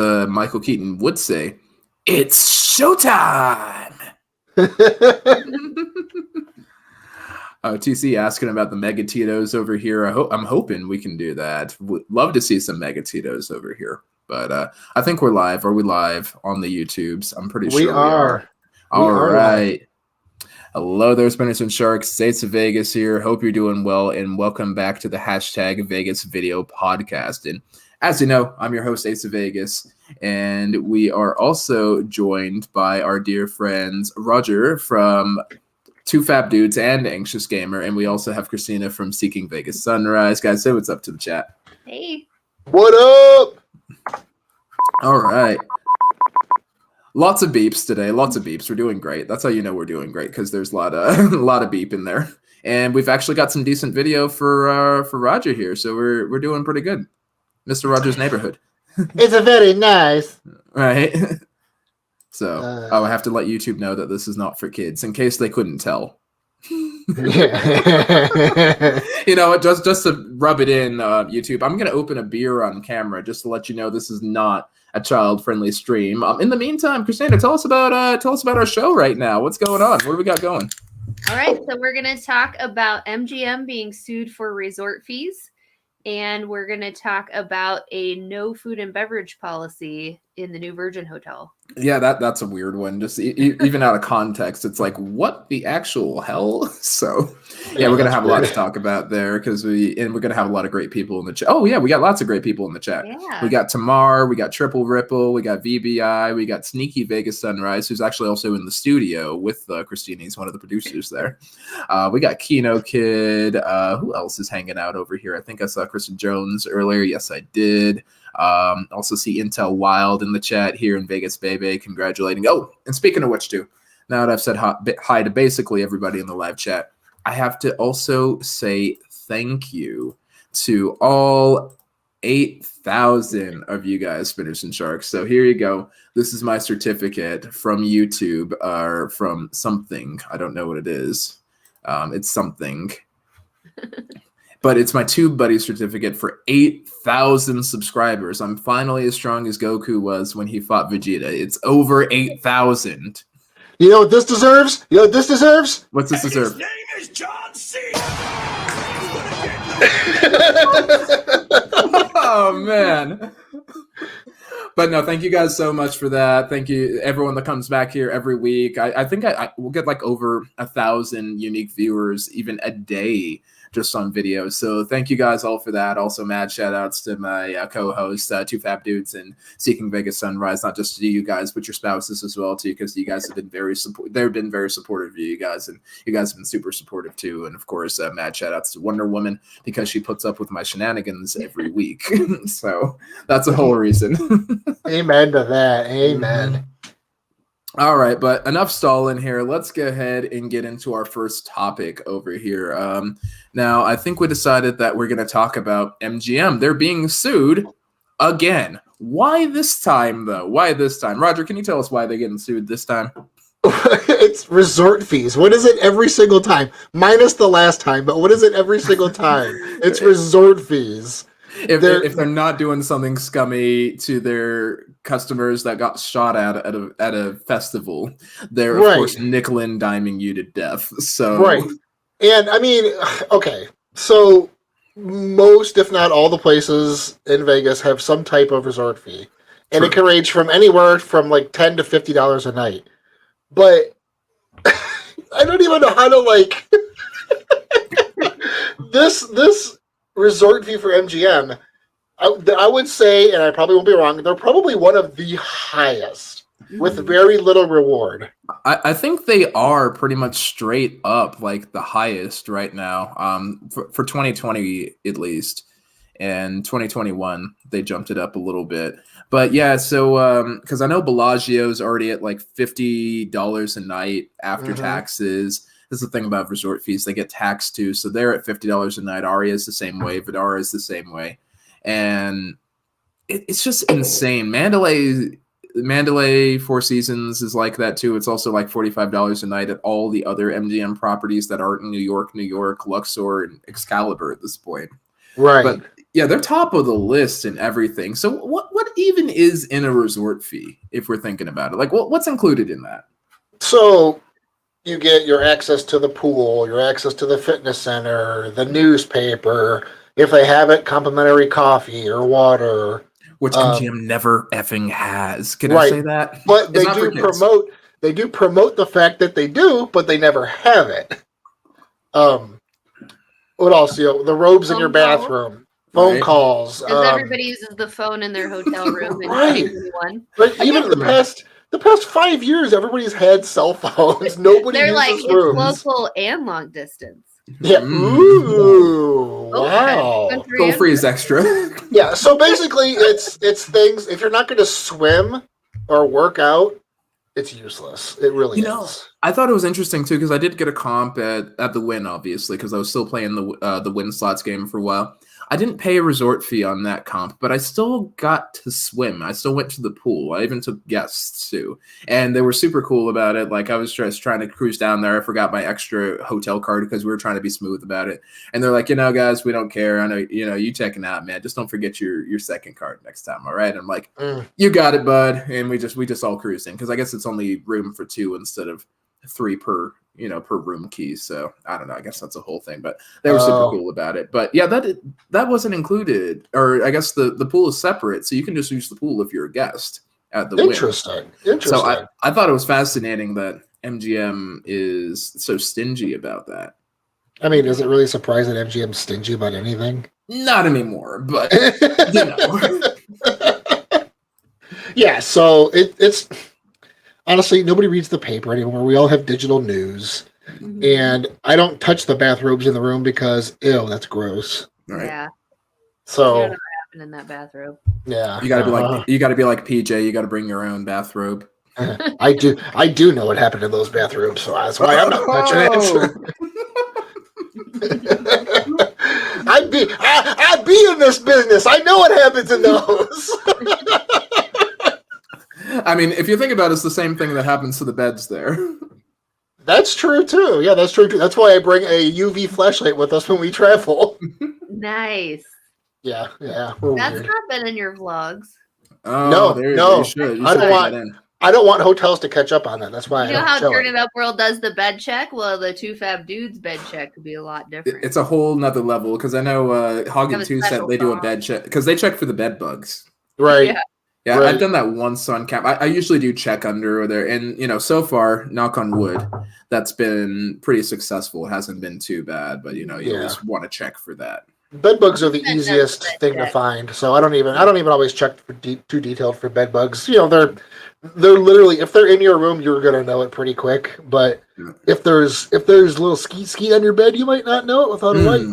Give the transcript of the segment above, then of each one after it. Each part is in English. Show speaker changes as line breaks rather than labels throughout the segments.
Michael Keaton would say, it's showtime. TC asking about the Mega Tito's over here. I'm hoping we can do that. Would love to see some Mega Tito's over here. But I think we're live. Are we live on the YouTubes? I'm pretty sure we are. All right. Live. Hello there, Spinners and Sharks. States of Vegas here. Hope you're doing well, and welcome back to the hashtag Vegas Video Podcast. And as you know, I'm your host, Ace of Vegas, and we are also joined by our dear friends Roger from Two Fab Dudes and Anxious Gamer, and we also have Christina from Seeking Vegas Sunrise. Guys, say what's up to the chat.
Hey.
What up?
All right. Lots of beeps today. Lots of beeps. We're doing great. That's how you know we're doing great, because there's a lot of beep in there. And we've actually got some decent video for Roger here, so we're doing pretty good. Mr. Rogers' Neighborhood.
It's a very nice.
Right. So I have to let YouTube know that this is not for kids, in case they couldn't tell. You know, just to rub it in, YouTube, I'm going to open a beer on camera just to let you know this is not a child-friendly stream. In the meantime, Christina, tell us about our show right now. What's going on? What do we got going?
All right, so we're going to talk about MGM being sued for resort fees, and we're going to talk about a no food and beverage policy in the new Virgin Hotel.
Yeah, that's a weird one. Just even out of context, it's like, what the actual hell? So, yeah, we're gonna have a lot to talk about there, because we're gonna have a lot of great people in the chat. Oh yeah, we got lots of great people in the chat.
Yeah.
We got Tamar, we got Triple Ripple, we got VBI, we got Sneaky Vegas Sunrise, who's actually also in the studio with Christina. He's one of the producers there. We got Kino Kid. Who else is hanging out over here? I think I saw Kristen Jones earlier. Yes, I did. Also see Intel Wild in the chat here in Vegas, baby. Congratulating. Oh, and speaking of which, too, now that I've said hi to basically everybody in the live chat, I have to also say thank you to all 8,000 of you guys, Spinners and Sharks. So here you go. This is my certificate from YouTube, or from something. I don't know what it is. It's something. But it's my Tube Buddy certificate for 8,000 subscribers. I'm finally as strong as Goku was when he fought Vegeta. It's over 8,000.
You know what this deserves? You know what this deserves?
What's this deserve?
His name is John C.
Oh, man. But no, thank you guys so much for that. Thank you, everyone that comes back here every week. I think I will get like over 1,000 unique viewers even a day just on videos. So thank you guys all for that. Also, mad shout outs to my co-host, Two Fab Dudes and Seeking Vegas Sunrise, not just to you guys, but your spouses as well too, because you guys have been they've been very supportive of you guys, and you guys have been super supportive too. And of course, mad shout outs to Wonder Woman, because she puts up with my shenanigans every week. So that's the whole reason.
Amen to that. Amen.
All right, but enough stalling here. Let's go ahead and get into our first topic over here. Now, I think we decided that we're going to talk about MGM. They're being sued again. Why this time, though? Why this time? Roger, can you tell us why they're getting sued this time?
It's resort fees. What is it every single time? Minus the last time, but what is it every single time? It's resort fees.
If they're not doing something scummy to their customers that got shot at a festival, they're of course nickel and diming you to death. So
right, and I mean, okay, so most, if not all, the places in Vegas have some type of resort fee, and True. It can range from anywhere from like $10 to $50 a night. But I don't even know how to like this resort fee for MGM, I would say, and I probably won't be wrong, they're probably one of the highest with very little reward.
I think they are pretty much straight up like the highest right now, for 2020 at least. And 2021, they jumped it up a little bit. But yeah, so because I know Bellagio's already at like $50 a night after taxes. This is the thing about resort fees. They get taxed too. So they're at $50 a night. Aria is the same way. Vidara is the same way. And it's just insane. Mandalay Four Seasons is like that too. It's also like $45 a night at all the other MGM properties that aren't in New York, Luxor, and Excalibur at this point.
Right.
But Yeah, they're top of the list and everything. So what even is in a resort fee if we're thinking about it? Like what's included in that?
So you get your access to the pool, your access to the fitness center, the newspaper. If they have it, complimentary coffee or water.
Which MGM never effing has. Can
right.
I say that?
But they do promote the fact that they do, but they never have it. What else? The robes in your bathroom, phone calls.
Because everybody uses the phone in their hotel room in 2021.
But even the past 5 years, everybody's had cell phones. Nobody
They're
uses
like
rooms.
it's local and long distance.
Yeah. Ooh. Wow.
Toll free is extra.
Yeah. So basically, it's things. If you're not going to swim or work out, it's useless. It really is.
I thought it was interesting too because I did get a comp at the Wynn, obviously, because I was still playing the Wynn slots game for a while. I didn't pay a resort fee on that comp, but I still got to swim. I still went to the pool. I even took guests too, and they were super cool about it. Like I was just trying to cruise down there. I forgot my extra hotel card because we were trying to be smooth about it. And they're like, guys, we don't care. I know, you checking out, man. Just don't forget your second card next time. All right. I'm like, you got it, bud. And we just all cruised in because I guess it's only room for 2 instead of 3 per room key. So I don't know. I guess that's a whole thing, but they were super cool about it. But yeah, that wasn't included, or I guess the pool is separate, so you can just use the pool if you're a guest at the
Interesting.
So I thought it was fascinating that MGM is so stingy about that.
I mean, is it really surprising that MGM's stingy about anything?
Not anymore, but
Yeah. So it's. Honestly, nobody reads the paper anymore. We all have digital news. Mm-hmm. And I don't touch the bathrobes in the room because, ew, that's gross.
Right.
Yeah.
So
you don't know what happened in that bathrobe.
Yeah.
You gotta be like PJ, you gotta bring your own bathrobe.
I do know what happened in those bathrooms, so that's why I'm not touching it. I'd be in this business. I know what happens in those.
I mean, if you think about it, it's the same thing that happens to the beds there.
That's true, too. Yeah, that's true, too. That's why I bring a UV flashlight with us when we travel.
Nice.
Yeah.
That's not been in your vlogs.
Oh,
no.
You should
I don't want hotels to catch up on that. That's why
you know how Turn It Up World does the bed check? Well, the Two Fab Dudes bed check could be a lot different.
It's a whole nother level, because I know Hog and Two said they do a bed check, because they check for the bed bugs.
Right.
Yeah,
right.
I've done that once on camp. I usually do check under there, and so far, knock on wood, that's been pretty successful. It hasn't been too bad, but you always want to check for that.
Bed bugs are the easiest thing to find, so I don't even always check for too detailed for bed bugs. They're literally, if they're in your room, you're gonna know it pretty quick. But if there's little skeet on your bed, you might not know it without a light.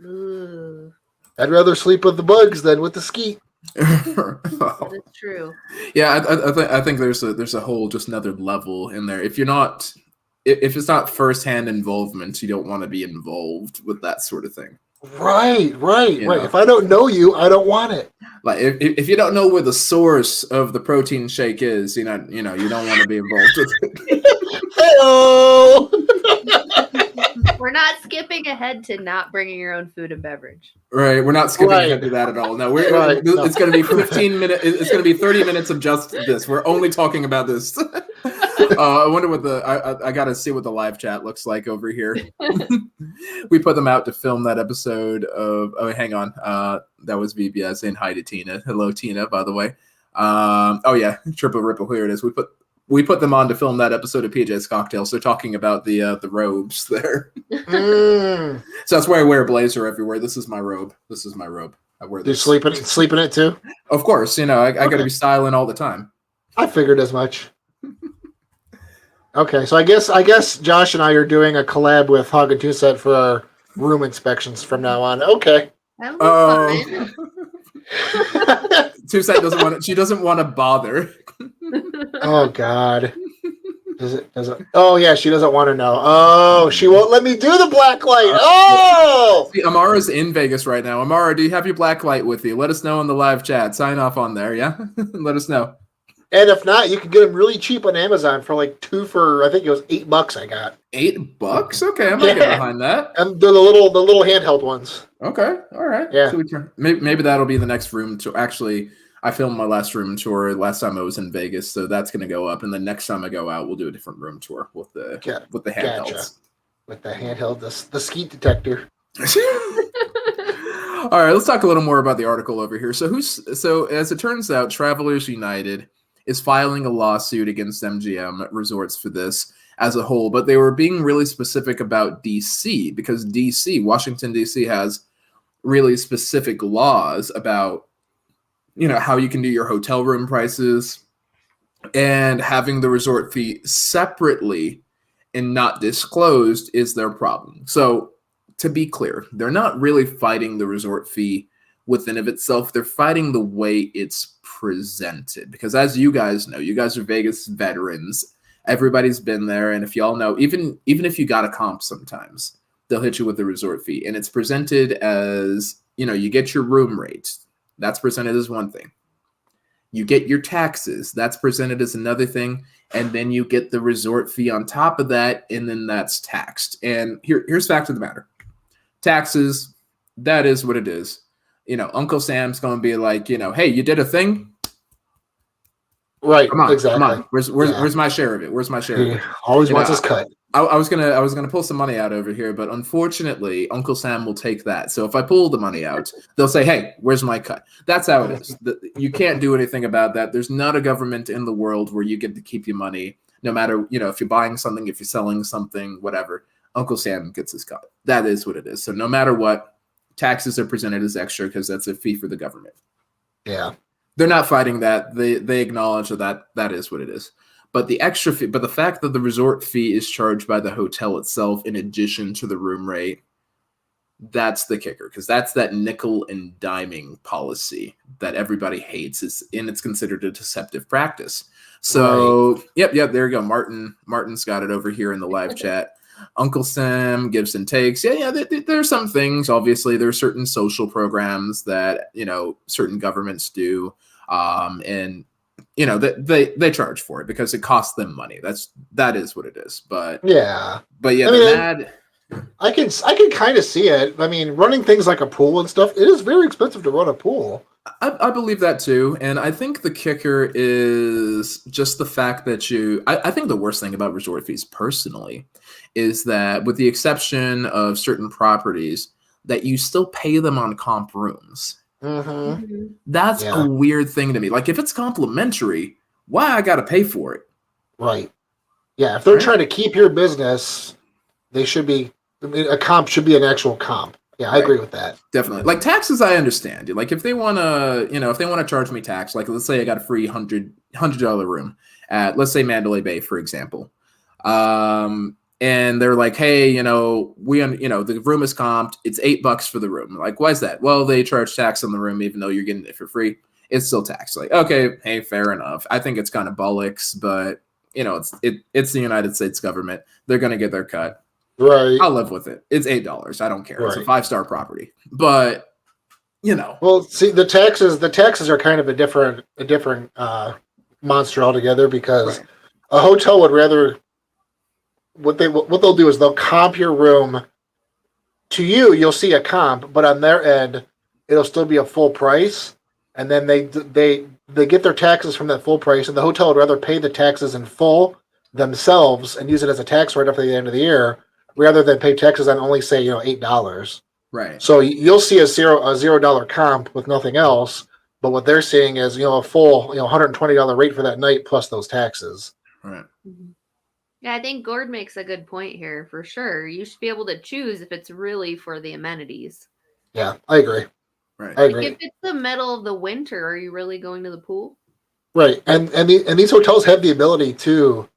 Ooh.
I'd rather sleep with the bugs than with the skeet.
That is true.
Yeah, I think there's a whole just another level in there. If it's not firsthand involvement, you don't want to be involved with that sort of thing.
Right. If I don't know you, I don't want it.
Like if you don't know where the source of the protein shake is, you don't want to be involved with it.
Hello.
We're not skipping ahead to not bringing your own food and beverage.
Right, we're not skipping ahead to that at all. No, it's going to be 15 minutes. It's going to be 30 minutes of just this. We're only talking about this. I wonder what I got to see what the live chat looks like over here. We put them out to film that episode of. Oh, hang on. That was VBS saying hi to Tina. Hello, Tina. By the way. Oh yeah, Triple Ripple. Here it is. We put them on to film that episode of PJ's Cocktails. They're talking about the robes there. So that's why I wear a blazer everywhere. This is my robe. I wear this.
You sleep in it too?
Of course. I got to be styling all the time.
I figured as much. Okay, so I guess Josh and I are doing a collab with Hog and Two Set for our room inspections from now on. Okay.
Two Set doesn't want it. She doesn't want to bother.
Oh God. Does it? Oh yeah, she doesn't want to know. Oh, she won't let me do the black light. Oh.
See, Amara's in Vegas right now. Amara, do you have your black light with you? Let us know in the live chat. Sign off on there, yeah? Let us know.
And if not, you can get them really cheap on Amazon for like I think it was $8 I got.
$8? Okay, I might get behind that.
And they're the little handheld ones.
Okay, all right.
Yeah.
So maybe that'll be the next room tour. Actually, I filmed my last room tour last time I was in Vegas, so that's going to go up. And then next time I go out, we'll do a different room tour with the handhelds.
Gotcha. With the handheld, the skeet detector.
All right, let's talk a little more about the article over here. So as it turns out, Travelers United is filing a lawsuit against MGM Resorts for this as a whole, but they were being really specific about DC because Washington, DC has really specific laws about, how you can do your hotel room prices, and having the resort fee separately and not disclosed is their problem. So to be clear, they're not really fighting the resort fee within of itself. They're fighting the way it's presented, because as you guys know, you guys are Vegas veterans. Everybody's been there. And if y'all know, even if you got a comp, sometimes they'll hit you with the resort fee, and it's presented as, you get your room rate. That's presented as one thing. You get your taxes. That's presented as another thing. And then you get the resort fee on top of that. And then that's taxed. And here's the fact of the matter. Taxes, that is what it is. Uncle Sam's going to be like, hey, you did a thing.
Right.
Come on,
exactly.
Come on. Where's my share of it? Where's my share of it?
Always wants his cut.
I was gonna pull some money out over here, but unfortunately, Uncle Sam will take that. So if I pull the money out, they'll say, "Hey, where's my cut?" That's how it is. You can't do anything about that. There's not a government in the world where you get to keep your money, no matter if you're buying something, if you're selling something, whatever. Uncle Sam gets his cut. That is what it is. So no matter what, taxes are presented as extra because that's a fee for the government.
Yeah,
they're not fighting that. They acknowledge that is what it is. But the extra fee, but the fact that the resort fee is charged by the hotel itself in addition to the room rate, that's the kicker, because that's that nickel and diming policy that everybody hates, and it's considered a deceptive practice. So, right. Yep, there you go. Martin's got it over here in the live chat. Uncle Sam gives and takes. Yeah. There are some things. Obviously, there are certain social programs that certain governments do, and they charge for it because it costs them money. That is what it is. But yeah,
I can kind of see it. I mean, running things like a pool and stuff, it is very expensive to run a pool.
I believe that too, and I think the kicker is just the fact that I think the worst thing about resort fees personally is that, with the exception of certain properties, that you still pay them on comp rooms.
Mm-hmm.
That's a weird thing to me. Like, if it's complimentary, why I gotta pay for it?
Right. Yeah, if they're trying to keep your business, they should be. A comp should be an actual comp. Yeah, I agree with that.
Definitely. Like, taxes, I understand. Like, if they wanna charge me tax, like, let's say I got a free $100 room at, let's say, Mandalay Bay, for example. And they're like, hey, the room is comped. It's $8 for the room. Like, why is that? Well, they charge tax on the room, even though you're getting it for free. It's still taxed. Like, okay, hey, fair enough. I think it's kind of bollocks, but it's the United States government. They're gonna get their cut.
Right.
I'll live with it. It's $8. I don't care. Right. It's a 5-star property. But
Well, see, the taxes are kind of a different monster altogether, because a hotel would rather. What they'll do is they'll comp your room to you. You'll see a comp, but on their end, it'll still be a full price. And then they get their taxes from that full price, and the hotel would rather pay the taxes in full themselves and use it as a tax write-off at the end of the year, rather than pay taxes on only, say, $8.
Right.
So you'll see a $0 comp with nothing else, but what they're seeing is a full $120 rate for that night plus those taxes.
Right.
Mm-hmm. Yeah, I think Gord makes a good point here, for sure. You should be able to choose if it's really for the amenities.
Yeah, I agree.
Right.
I agree.
If it's the middle of the winter, are you really going to the pool?
Right. And these hotels have the ability to,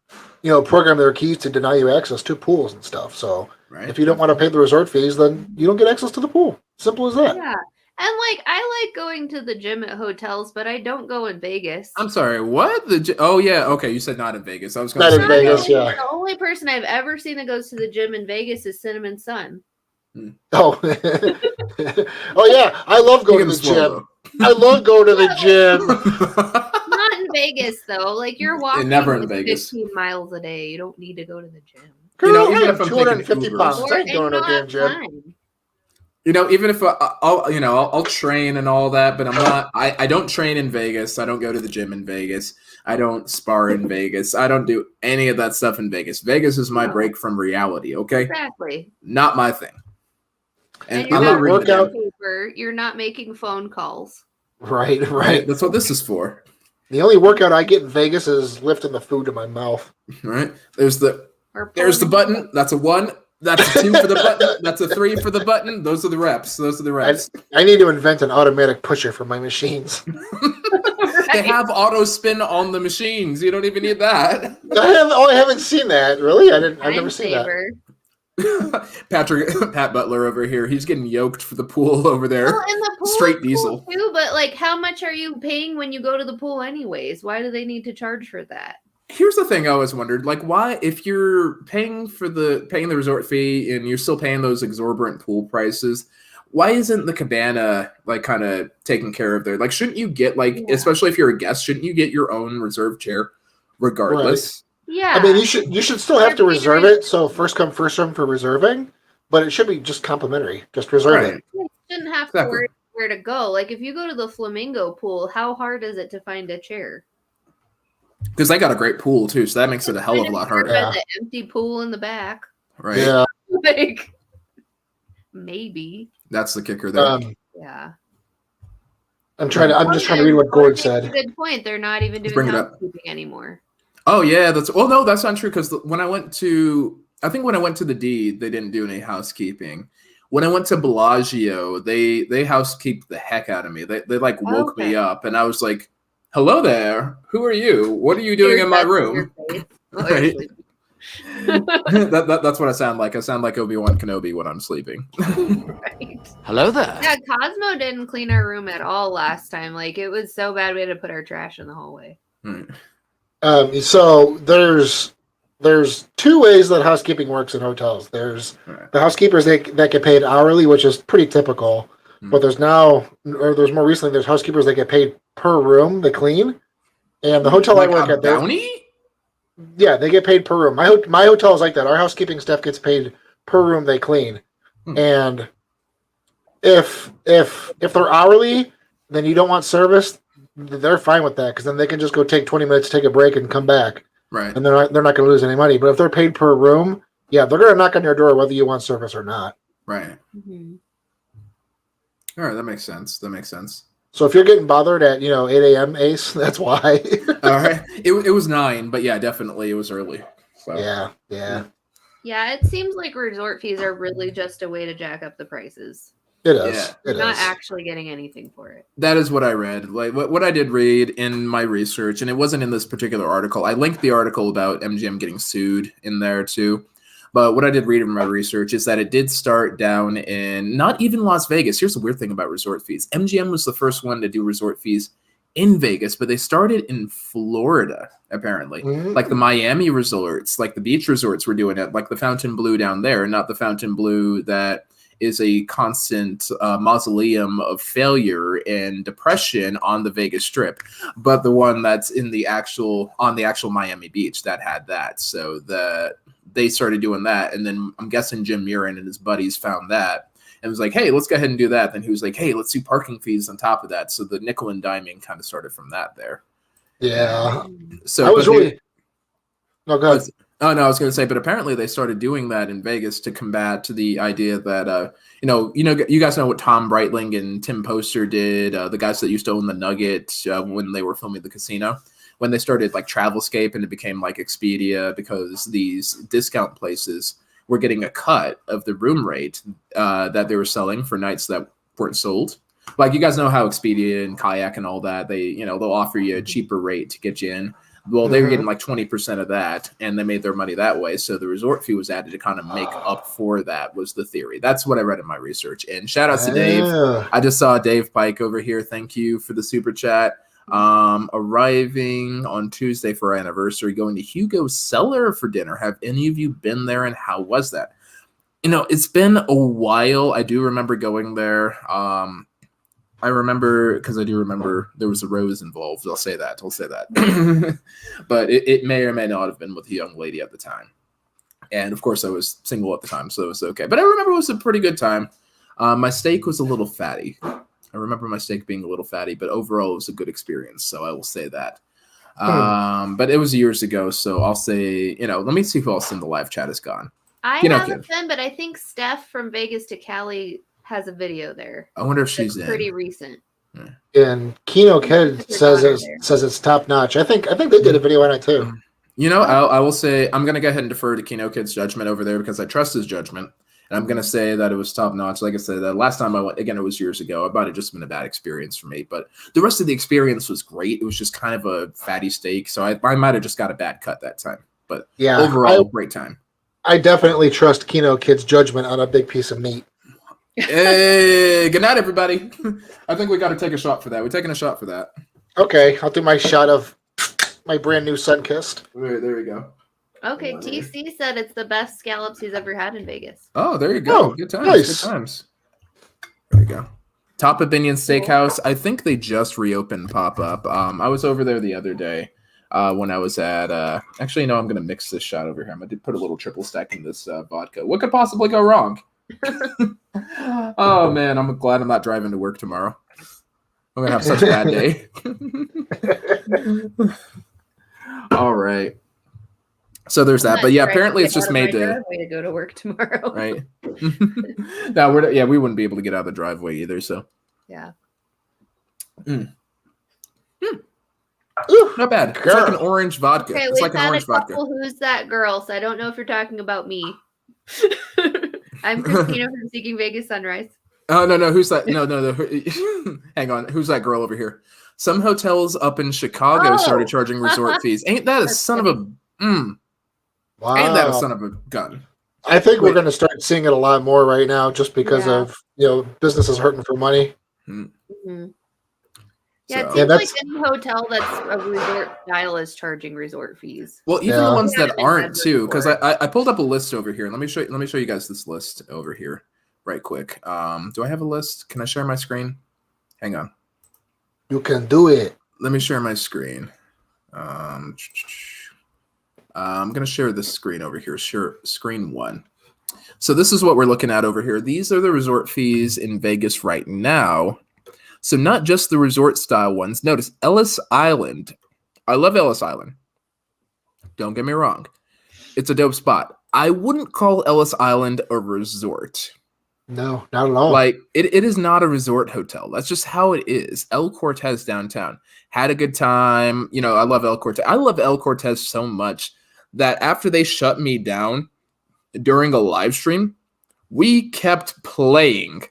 program their keys to deny you access to pools and stuff. So if you don't want to pay the resort fees, then you don't get access to the pool. Simple as that.
Yeah. And I like going to the gym at hotels, but I don't go in Vegas.
I'm sorry, what? Oh yeah, okay. You said not in Vegas. I was going
to say in Vegas. Yeah.
The only person I've ever seen that goes to the gym in Vegas is Cinnamon Sun.
Oh, oh yeah. I love going to the gym. I love going to the gym.
Not in Vegas though. Like you're walking
never in Vegas.
15 miles a day. You don't need to go to the gym.
Girl,
even
I
if
am
I'm
250
taking
pounds.
Ubers.
I ain't going to a damn gym.
Time.
Even if I'll train and all that, but I don't train in Vegas. I don't go to the gym in Vegas. I don't spar in Vegas. I don't do any of that stuff in Vegas. Vegas is my break from reality. Okay,
Exactly.
not my thing.
And
I'm
you're
not reading the
workout.
paper. You're not making phone calls.
Right.
That's what this is for.
The only workout I get in Vegas is lifting the food to my mouth.
Right. There's the button. That's a 1. That's a 2 for the button. That's a 3 for the button. Those are the reps.
I need to invent an automatic pusher for my machines.
They have auto spin on the machines. You don't even need that.
I haven't seen that. Really? I've never seen that.
Pat Butler over here. He's getting yoked for the pool over there.
Well, and the pool
straight diesel
too. But like, how much are you paying when you go to the pool, anyways? Why do they need to charge for that?
Here's the thing I always wondered, like, why, if you're paying the resort fee and you're still paying those exorbitant pool prices, why isn't the cabana like kind of taken care of there? Like, shouldn't you get especially if you're a guest, shouldn't you get your own reserved chair regardless?
Right.
Yeah.
I mean, you should still have to reserve it. So first come, first serve for reserving, but it should be just complimentary. Just reserve it.
You shouldn't have to worry where to go. Like, if you go to the Flamingo pool, how hard is it to find a chair?
Because they got a great pool too, so that makes it a hell of a lot harder.
Yeah. The empty pool in the back,
right?
Yeah,
like maybe
that's the kicker there.
Yeah,
I'm just trying to read what Gord said.
Good point. They're not even doing housekeeping anymore.
Oh yeah, no, that's not true. Because when I went to the D, they didn't do any housekeeping. When I went to Bellagio, they housekeep the heck out of me. They like woke me up, and I was like, hello there. Who are you? What are you doing in my room? Right. That's what I sound like. I sound like Obi-Wan Kenobi when I'm sleeping.
Right.
Hello there.
Yeah, Cosmo didn't clean our room at all last time. Like, it was so bad we had to put our trash in the hallway.
So there's 2 ways that housekeeping works in hotels. There's the housekeepers that get paid hourly, which is pretty typical. But there's more recently, there's housekeepers that get paid per room they clean. And the hotel I work at,
bounty?
Yeah, they get paid per room. My hotel is like that. Our housekeeping staff gets paid per room they clean. And if they're hourly, then you don't want service, they're fine with that, because then they can just go take 20 minutes, take a break, and come back.
Right.
And they're not going to lose any money. But if they're paid per room, yeah, they're going to knock on your door whether you want service or not.
Right.
Mm-hmm.
All right, that makes sense.
So if you're getting bothered at 8 a.m. Ace, that's why.
All right, it was 9, but yeah, definitely it was early. So.
Yeah.
Yeah, it seems like resort fees are really just a way to jack up the prices.
It is.
Yeah.
You're not actually getting anything for it.
That is what I read. Like what I did read in my research, and it wasn't in this particular article. I linked the article about MGM getting sued in there too. But what I did read in my research is that it did start down in not even Las Vegas. Here's the weird thing about resort fees. MGM was the first one to do resort fees in Vegas, but they started in Florida, apparently.
Mm-hmm.
Like the Miami resorts, like the beach resorts were doing it, like the Fontainebleau down there, not the Fontainebleau that is a constant mausoleum of failure and depression on the Vegas Strip, but the one that's on the actual Miami Beach that had that. So they started doing that, and then I'm guessing Jim Murin and his buddies found that and was like, hey, let's go ahead and do that. Then he was like, hey, let's do parking fees on top of that. So the nickel and diming kind of started from that there.
Yeah.
So
I was really... No, go ahead.
Oh, no, I was going to say, but apparently they started doing that in Vegas to combat the idea that, you guys know what Tom Breitling and Tim Poster did, the guys that used to own the Nugget when they were filming the casino. When they started like Travelscape and it became like Expedia, because these discount places were getting a cut of the room rate that they were selling for nights that weren't sold. Like, you guys know how Expedia and Kayak and all that, they'll offer you a cheaper rate to get you in. Well, they were getting like 20% of that, and they made their money that way. So the resort fee was added to kind of make up for that, was the theory. That's what I read in my research. And shout out to Dave. I just saw Dave Pike over here. Thank you for the super chat. Arriving on Tuesday for our anniversary, going to Hugo's Cellar for dinner. Have any of you been there, and how was that? It's been a while. I do remember going there. I remember, because I do remember there was a rose involved. I'll say that. But it may or may not have been with a young lady at the time. And of course, I was single at the time, so it was okay. But I remember it was a pretty good time. My steak was a little fatty. I remember my steak being a little fatty, but overall, it was a good experience. So I will say that. But it was years ago, so I'll say, let me see who else in the live chat is gone.
I haven't been, but I think Steph from Vegas to Cali has a video there.
I wonder if she's
pretty recent.
And Kino Kid says it's top notch. I think they did a video on it too.
I will say I'm gonna go ahead and defer to Kino Kid's judgment over there because I trust his judgment. And I'm going to say that it was top notch. Like I said, the last time I went, again, it was years ago. It might have just been a bad experience for me. But the rest of the experience was great. It was just kind of a fatty steak. So I might have just got a bad cut that time. But yeah, overall, great time.
I definitely trust Kino Kid's judgment on a big piece of meat.
Hey, good night, everybody. I think we got to take a shot for that. We're taking a shot for that.
Okay, I'll do my shot of my brand new Sunkist.
There we go.
Okay, TC said it's the best scallops he's ever had in Vegas.
Oh, there you go. Good times. Nice. Good times. There you go. Top Opinion Steakhouse. I think they just reopened pop-up. I was over there the other day when I was at actually, no, I'm going to mix this shot over here. I'm going to put a little triple stack in this vodka. What could possibly go wrong? Oh, man, I'm glad I'm not driving to work tomorrow. I'm going to have such a bad day. All right. So there's that, but yeah, apparently it's just made to
way to go to work tomorrow,
right? No, we wouldn't be able to get out of the driveway either. So
yeah,
Ooh, not bad. It's like an orange vodka.
Okay,
it's like an orange vodka.
Who's that girl? So I don't know if you're talking about me. I'm Christina from Seeking Vegas Sunrise.
Oh no, who's that? No. Hang on, who's that girl over here? Some hotels up in Chicago started charging resort fees. Ain't that a son of a? Wow. Ain't that a son of a gun?
I think we're going to start seeing it a lot more right now just because of, businesses hurting for money.
Mm-hmm. Yeah, it seems like any hotel that's a resort style is charging resort fees.
Well, even the ones that aren't too, because I pulled up a list over here. Let me show you guys this list over here right quick. Do I have a list? Can I share my screen? Hang on.
You can do it.
Let me share my screen. I'm going to share this screen over here. Share screen 1. So this is what we're looking at over here. These are the resort fees in Vegas right now. So not just the resort style ones. Notice Ellis Island. I love Ellis Island. Don't get me wrong. It's a dope spot. I wouldn't call Ellis Island a resort.
No, not at all.
Like it is not a resort hotel. That's just how it is. El Cortez downtown. Had a good time. I love El Cortez. I love El Cortez so much that after they shut me down during a live stream, we kept playing.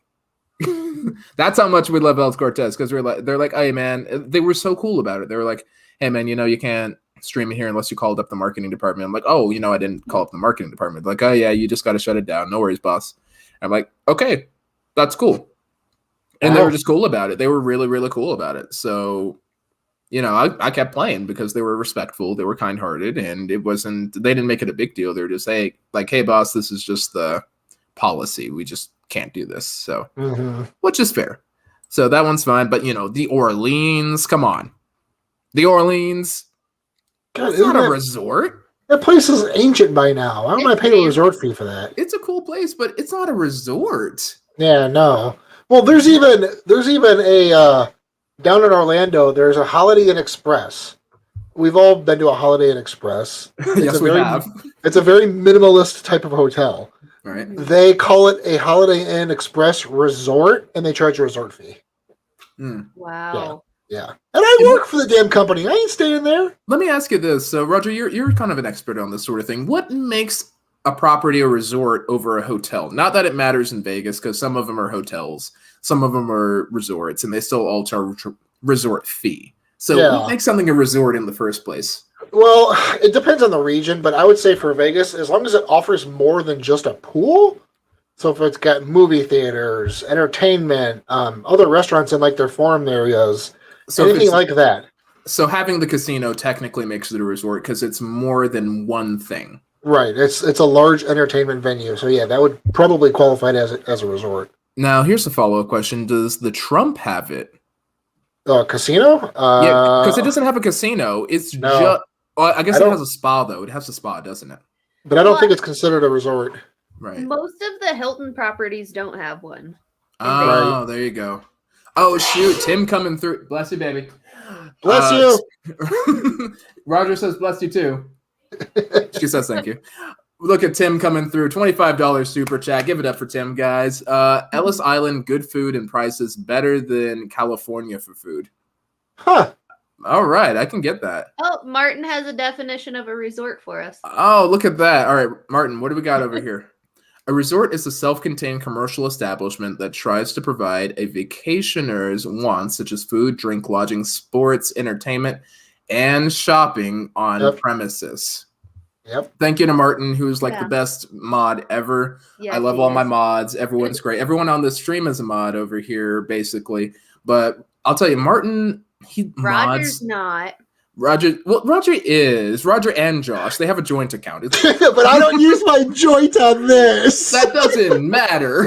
That's how much we love El Cortez, because they're like, hey man, they were so cool about it. They were like, hey man, you can't stream it here unless you called up the marketing department. I'm like, oh, I didn't call up the marketing department. They're like, oh yeah, you just got to shut it down. No worries, boss. I'm like, okay, that's cool. And they were just cool about it. They were really, really cool about it. So, I kept playing because they were respectful. They were kind-hearted, and they didn't make it a big deal. They were just hey boss, this is just the policy. We just can't do this. So, which is fair. So that one's fine. But, the Orleans, come on. The Orleans, God, it's not a resort.
That place is ancient by now. I don't want to pay a resort fee for that.
It's a cool place, but it's not a resort.
Yeah, no. Well, there's even a down in Orlando. There's a Holiday Inn Express. We've all been to a Holiday Inn Express.
Yes, we have.
It's a very minimalist type of hotel.
Right.
They call it a Holiday Inn Express resort, and they charge a resort fee.
Wow.
Yeah. And I work for the damn company. I ain't staying there.
Let me ask you this. So, Roger, you're kind of an expert on this sort of thing. What makes a property a resort over a hotel? Not that it matters in Vegas, because some of them are hotels, some of them are resorts, and they still all charge resort fee. So what makes something a resort in the first place?
Well, it depends on the region, but I would say for Vegas, as long as it offers more than just a pool. So if it's got movie theaters, entertainment, other restaurants in their forum areas, anything like that.
So having the casino technically makes it a resort because it's more than one thing.
Right. It's a large entertainment venue. So yeah, that would probably qualify as a resort.
Now, here's a follow-up question. Does the Trump have it?
Casino?
Yeah, because it doesn't have a casino. It's
No.
just... Well, I guess
I
it
don't-
has a spa, though. It has a spa, doesn't it?
But I don't
Well,
think it's considered a resort.
Right.
Most of the Hilton properties don't have one.
Oh, there you go. Oh, shoot. Tim coming through. Bless you, baby.
Bless you.
Roger says bless you, too. She says thank you. Look at Tim coming through. $25 super chat. Give it up for Tim, guys. Ellis Island, good food and prices better than California for food.
Huh.
All right, I can get that.
Oh, Martin has a definition of a resort for us.
Oh, look at that. All right, Martin, what do we got over here? A resort is a self-contained commercial establishment that tries to provide a vacationer's wants, such as food, drink, lodging, sports, entertainment, and shopping on premises.
Yep.
Thank you to Martin, who's like the best mod ever.
Yeah,
I love all my mods. Everyone's great. Everyone on this stream is a mod over here, basically. But I'll tell you, Martin,
Roger's not.
Roger is. Roger and Josh, they have a joint account.
But I don't use my joint on this.
That doesn't matter.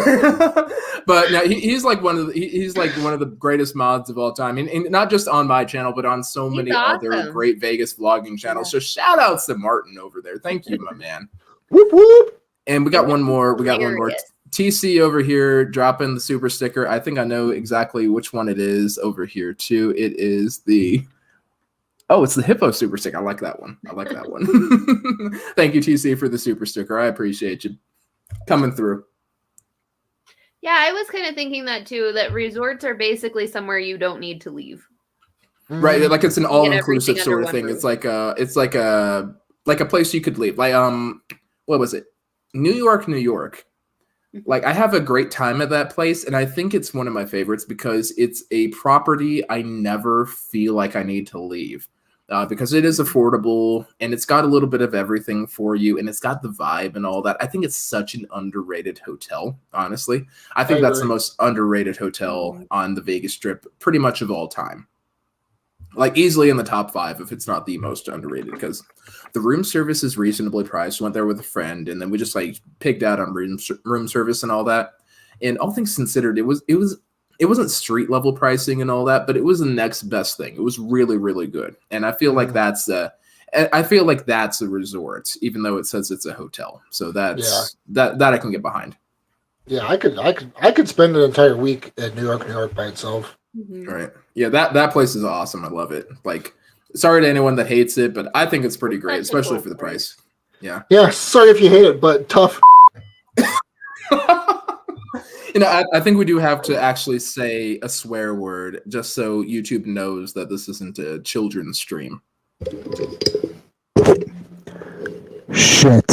But now he's like one of the greatest mods of all time, and not just on my channel, but on so many other great Vegas vlogging channels. So shout outs to Martin over there. Thank you, my man.
Whoop whoop.
And we got one more. TC over here dropping the super sticker. I think I know exactly which one it is over here too. It is the it's the Hippo super sticker. I like that one. Thank you, TC, for the super sticker. I appreciate you coming through.
Yeah, I was kind of thinking that too, that resorts are basically somewhere you don't need to leave.
Right, like it's an all-inclusive sort of thing. It's like a place you could leave. Like what was it? New York. Like I have a great time at that place, and I think it's one of my favorites because it's a property I never feel like I need to leave. Because it is affordable and it's got a little bit of everything for you and it's got the vibe and all that. I think it's such an underrated hotel, honestly. I think that's the most underrated hotel on the Vegas Strip pretty much of all time. Like easily in the top 5 if it's not the most underrated, because the room service is reasonably priced. Went there with a friend and then we just like picked out on room service and all that. And all things considered, it wasn't street level pricing and all that, but it was the next best thing. It was really, really good. And I feel like that's a resort, even though it says it's a hotel. So that I can get behind.
Yeah, I could spend an entire week at New York by itself.
Mm-hmm.
Right. Yeah, that place is awesome. I love it. Like, sorry to anyone that hates it, but I think it's pretty great, especially for the price. Yeah.
Yeah, sorry if you hate it, but tough.
I think we do have to actually say a swear word just so YouTube knows that this isn't a children's stream.
Shit.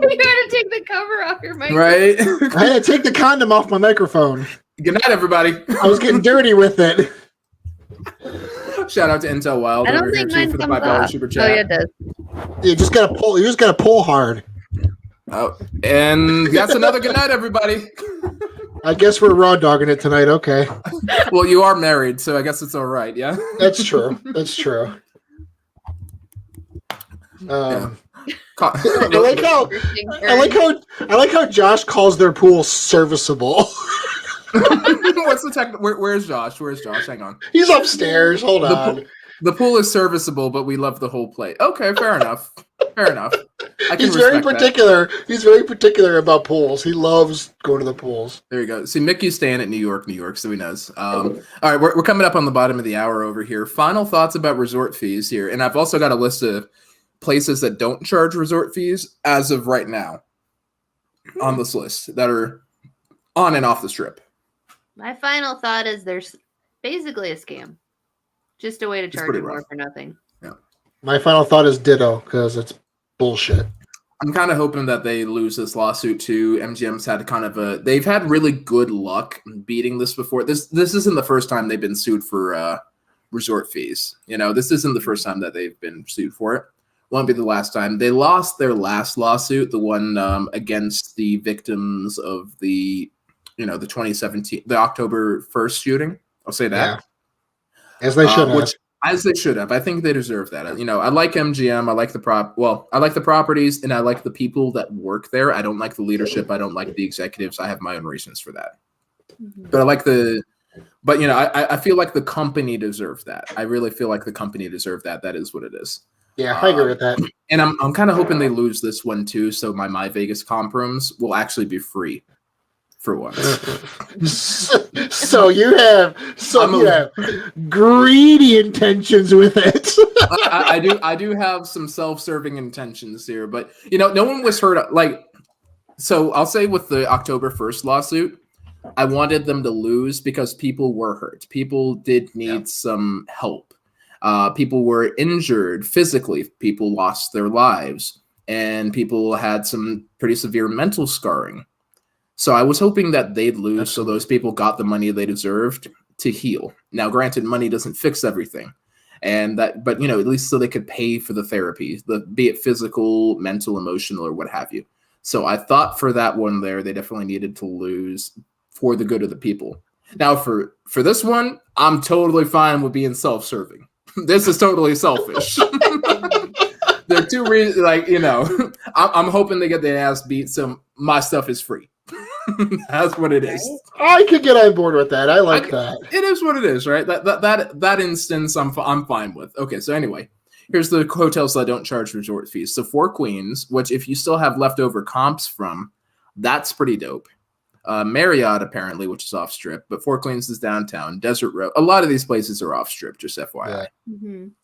You gotta take the cover off your microphone.
Right?
I had to take the condom off my microphone.
Good night, everybody.
I was getting dirty with it.
Shout out to Intel Wild over here too for the $5 super chat.
Oh yeah, it does.
You just gotta pull hard.
Oh, and that's another good night, everybody.
I guess we're raw dogging it tonight. Okay.
Well, you are married, so I guess it's all right. Yeah.
That's true.
Yeah.
I like how Josh calls their pool serviceable.
What's the tech? Where's Josh? Hang on.
He's upstairs. Hold on.
The pool is serviceable, but we love the whole plate. Okay, fair enough.
He's very particular. He's very particular about pools. He loves going to the pools.
There you go. See, Mickey's staying at New York, so he knows. All right, we're coming up on the bottom of the hour over here. Final thoughts about resort fees here, and I've also got a list of places that don't charge resort fees as of right now on this list that are on and off the strip.
My final thought is there's basically a scam. Just a way to charge you more for nothing.
Yeah.
My final thought is ditto, because it's bullshit.
I'm kind of hoping that they lose this lawsuit too. MGM's had they've had really good luck beating this before. This isn't the first time they've been sued for resort fees. This isn't the first time that they've been sued for it. Won't be the last time. They lost their last lawsuit, the one against the victims of the 2017, the October 1st shooting. I'll say that.
Yeah. As they should have.
As they should have. I think they deserve that. You know, I like MGM. I like I like the properties, and I like the people that work there. I don't like the leadership. I don't like the executives. I have my own reasons for that. But I like but you know, I feel like the company deserves that. I really feel like the company deserves that. That is what it is.
Yeah, I agree with that.
And I'm kind of hoping they lose this one too, so my Vegas comp rooms will actually be free for once.
So you have greedy intentions with it.
I do have some self-serving intentions here, but you know, no one was hurt. Like, so I'll say with the October 1st lawsuit, I wanted them to lose because people were hurt. People did need some help. People were injured physically. People lost their lives, and people had some pretty severe mental scarring. So I was hoping that they'd lose, so those people got the money they deserved to heal. Now, granted, money doesn't fix everything, but you know, at least so they could pay for the therapy, be it physical, mental, emotional, or what have you. So I thought for that one there, they definitely needed to lose for the good of the people. Now, for this one, I'm totally fine with being self-serving. This is totally selfish. There are two reasons, like, you know, I'm hoping they get their ass beat, so my stuff is free. That's what it is.
I could get on board with that. I like that.
It is what it is, right? That instance, I'm fine with. Okay, so anyway, here's the hotels that don't charge resort fees. So Four Queens, which if you still have leftover comps from, that's pretty dope. Marriott, apparently, which is off strip, but Four Queens is downtown. Desert Row, a lot of these places are off strip, just FYI.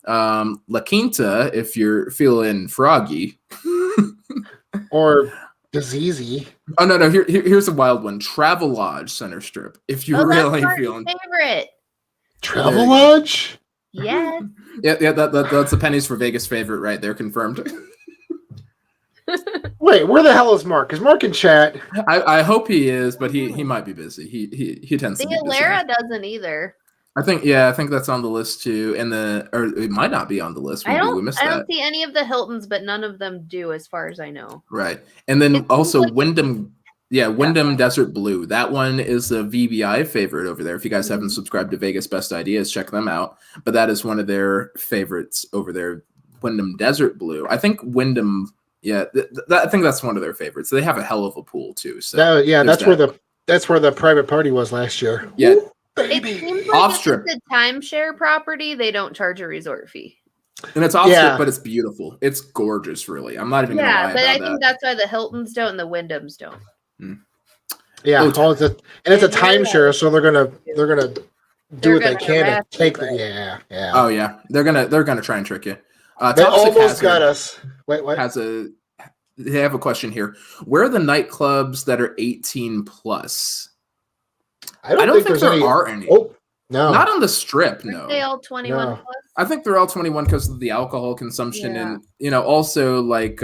Yeah. La Quinta, if you're feeling froggy,
or diseasey.
Oh no, here's a wild one. Travelodge Center Strip, if you're really feeling
favorite.
Travelodge.
Yes.
Yeah, that's the pennies for Vegas favorite right there, confirmed.
Wait, where the hell is Mark? Is Mark in chat?
I hope he is, but he might be busy. He tends to be busy.
The Alara doesn't either.
I think that's on the list too, or it might not be on the list.
I don't see any of the Hiltons, but none of them do, as far as I know.
Right, and then also Wyndham. Yeah, Wyndham Desert Blue. That one is a VBI favorite over there. If you guys haven't subscribed to Vegas Best Ideas, check them out. But that is one of their favorites over there. Wyndham Desert Blue. I think Wyndham. Yeah, I think that's one of their favorites. They have a hell of a pool too. So
that's where the private party was last year.
Yeah,
ooh, baby.
It seems like off strip. If it's a timeshare property, they don't charge a resort fee.
And it's off strip, but it's beautiful. It's gorgeous, really. I'm not even gonna lie about that.
I think that's why the Hiltons don't and the Wyndhams don't.
Yeah, it's a timeshare, so they're gonna do what they can to take the yeah.
Oh yeah, they're gonna try and trick you.
They almost got us. Wait, what?
They have a question here. Where are the nightclubs that are 18 plus? I don't think there are any.
Oh, no. Not
on the strip, no.
Are they all 21 plus?
I think they're all 21 because of the alcohol consumption and, you know, also like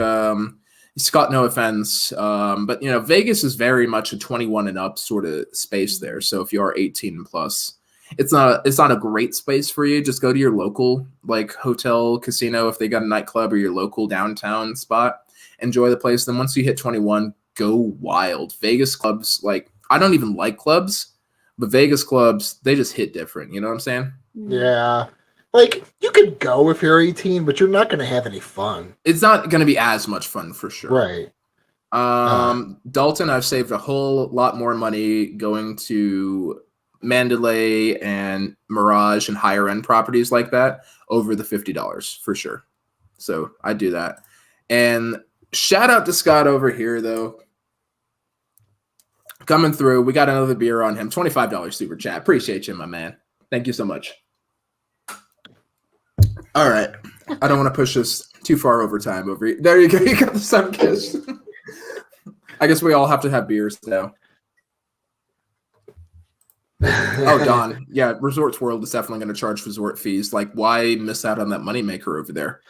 Scott, no offense, but, you know, Vegas is very much a 21 and up sort of space there. So if you are 18 plus, it's not a great space for you. Just go to your local like hotel, casino, if they got a nightclub, or your local downtown spot. Enjoy the place. Then once you hit 21, go wild. Vegas clubs, like, I don't even like clubs, but Vegas clubs, they just hit different. You know what I'm saying?
Yeah. Like, you could go if you're 18, but you're not going to have any fun.
It's not going to be as much fun for sure.
Right.
Dalton, I've saved a whole lot more money going to Mandalay and Mirage and higher end properties like that over the $50 for sure. So I do that. And shout out to Scott over here though. Coming through. We got another beer on him. $25 super chat. Appreciate you, my man. Thank you so much. All right. I don't want to push this too far over time over here. There you go. You got the sun kiss. I guess we all have to have beers now. Oh, Don. Yeah, Resorts World is definitely going to charge resort fees. Like, why miss out on that moneymaker over there?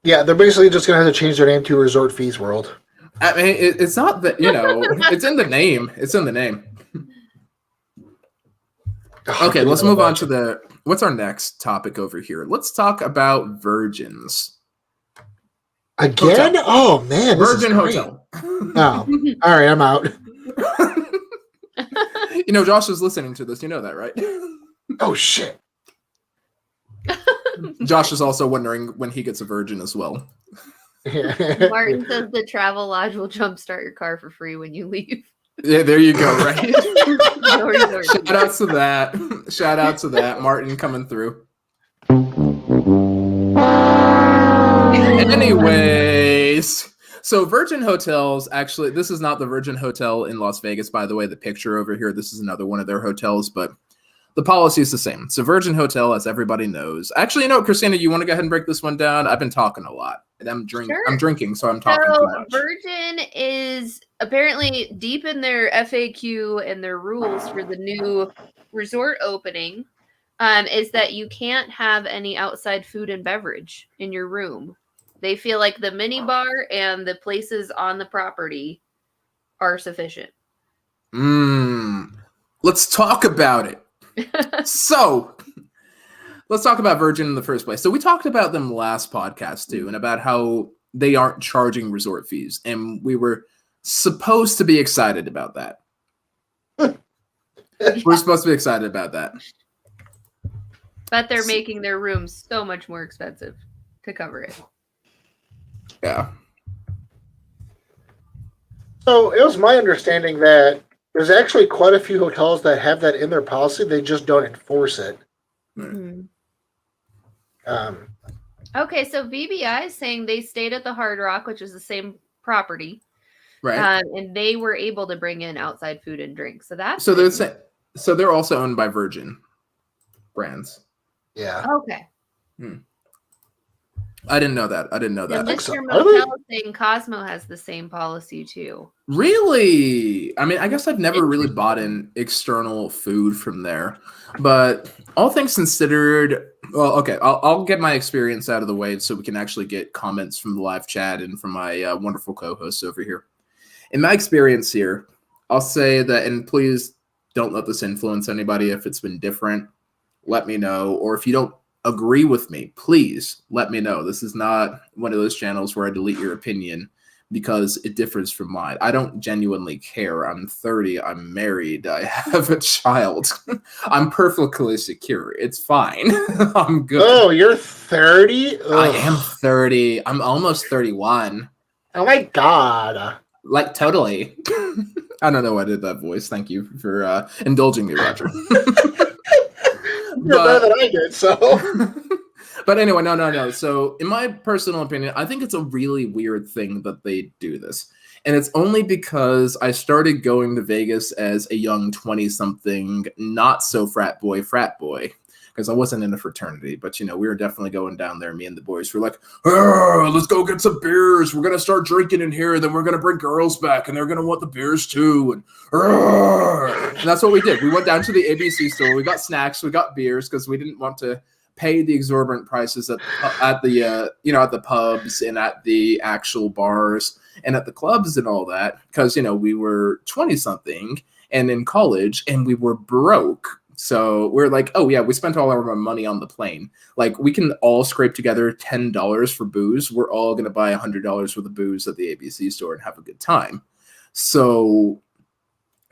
Yeah, they're basically just going to have to change their name to Resort Fees World.
I mean, it's not that, you know, it's in the name. It's in the name. Okay, let's move on to what's our next topic over here? Let's talk about virgins.
Again? Hotel. Oh, man.
Virgin Hotel.
Oh, all right, I'm out.
You know, Josh is listening to this. You know that, right?
Oh, shit.
Josh is also wondering when he gets a virgin as well.
Martin says the travel lodge will jumpstart your car for free when you leave.
Yeah, there you go, right?
No resort.
Shout out to that. Shout out to that. Martin coming through. Anyways, so Virgin Hotels, actually, this is not the Virgin Hotel in Las Vegas, by the way. The picture over here, this is another one of their hotels, but the policy is the same. So Virgin Hotel, as everybody knows. Actually, you know, Christina, you want to go ahead and break this one down? I've been talking a lot. And I'm drinking, so I'm talking too much.
Virgin is apparently deep in their FAQ and their rules for the new resort opening, is that you can't have any outside food and beverage in your room. They feel like the mini bar and the places on the property are sufficient.
Let's talk about it. So, let's talk about Virgin in the first place. So we talked about them last podcast too, and about how they aren't charging resort fees, and we were supposed to be excited about that. We're supposed to be excited about that.
But they're making their rooms so much more expensive to cover it.
Yeah.
So it was my understanding that there's actually quite a few hotels that have that in their policy. They just don't enforce it.
Mm-hmm. Okay, so VBI is saying they stayed at the Hard Rock, which is the same property,
right?
And they were able to bring in outside food and drink. So that's
so they're also owned by Virgin Brands.
Yeah.
Okay.
I didn't know that.
And Mr. Motel is saying Cosmo has the same policy too.
Really? I mean, I guess I've never really bought in external food from there. But all things considered, well, okay, I'll get my experience out of the way so we can actually get comments from the live chat and from my wonderful co-hosts over here. In my experience here, I'll say that, and please don't let this influence anybody. If it's been different, let me know. Or if you don't agree with me, please let me know. This is not one of those channels where I delete your opinion because it differs from mine. I don't genuinely care. I'm 30. I'm married. I have a child. I'm perfectly secure. It's fine. I'm good.
Oh, you're 30?
I am 30. I'm almost 31.
Oh my God.
Like, totally. I don't know why I did that voice. Thank you for indulging me, Roger.
You're better than I did, so.
But anyway, no. So, in my personal opinion, I think it's a really weird thing that they do this. And it's only because I started going to Vegas as a young 20-something, not so frat boy. Because I wasn't in a fraternity. But, you know, we were definitely going down there, me and the boys. We're like, let's go get some beers. We're going to start drinking in here. Then we're going to bring girls back. And they're going to want the beers, too. And that's what we did. We went down to the ABC store. We got snacks. We got beers because we didn't want to pay the exorbitant prices at the pubs and at the actual bars and at the clubs and all that. Because, you know, we were 20-something and in college and we were broke. So we're like, oh, yeah, we spent all our money on the plane. Like, we can all scrape together $10 for booze. We're all going to buy $100 worth of booze at the ABC store and have a good time. So,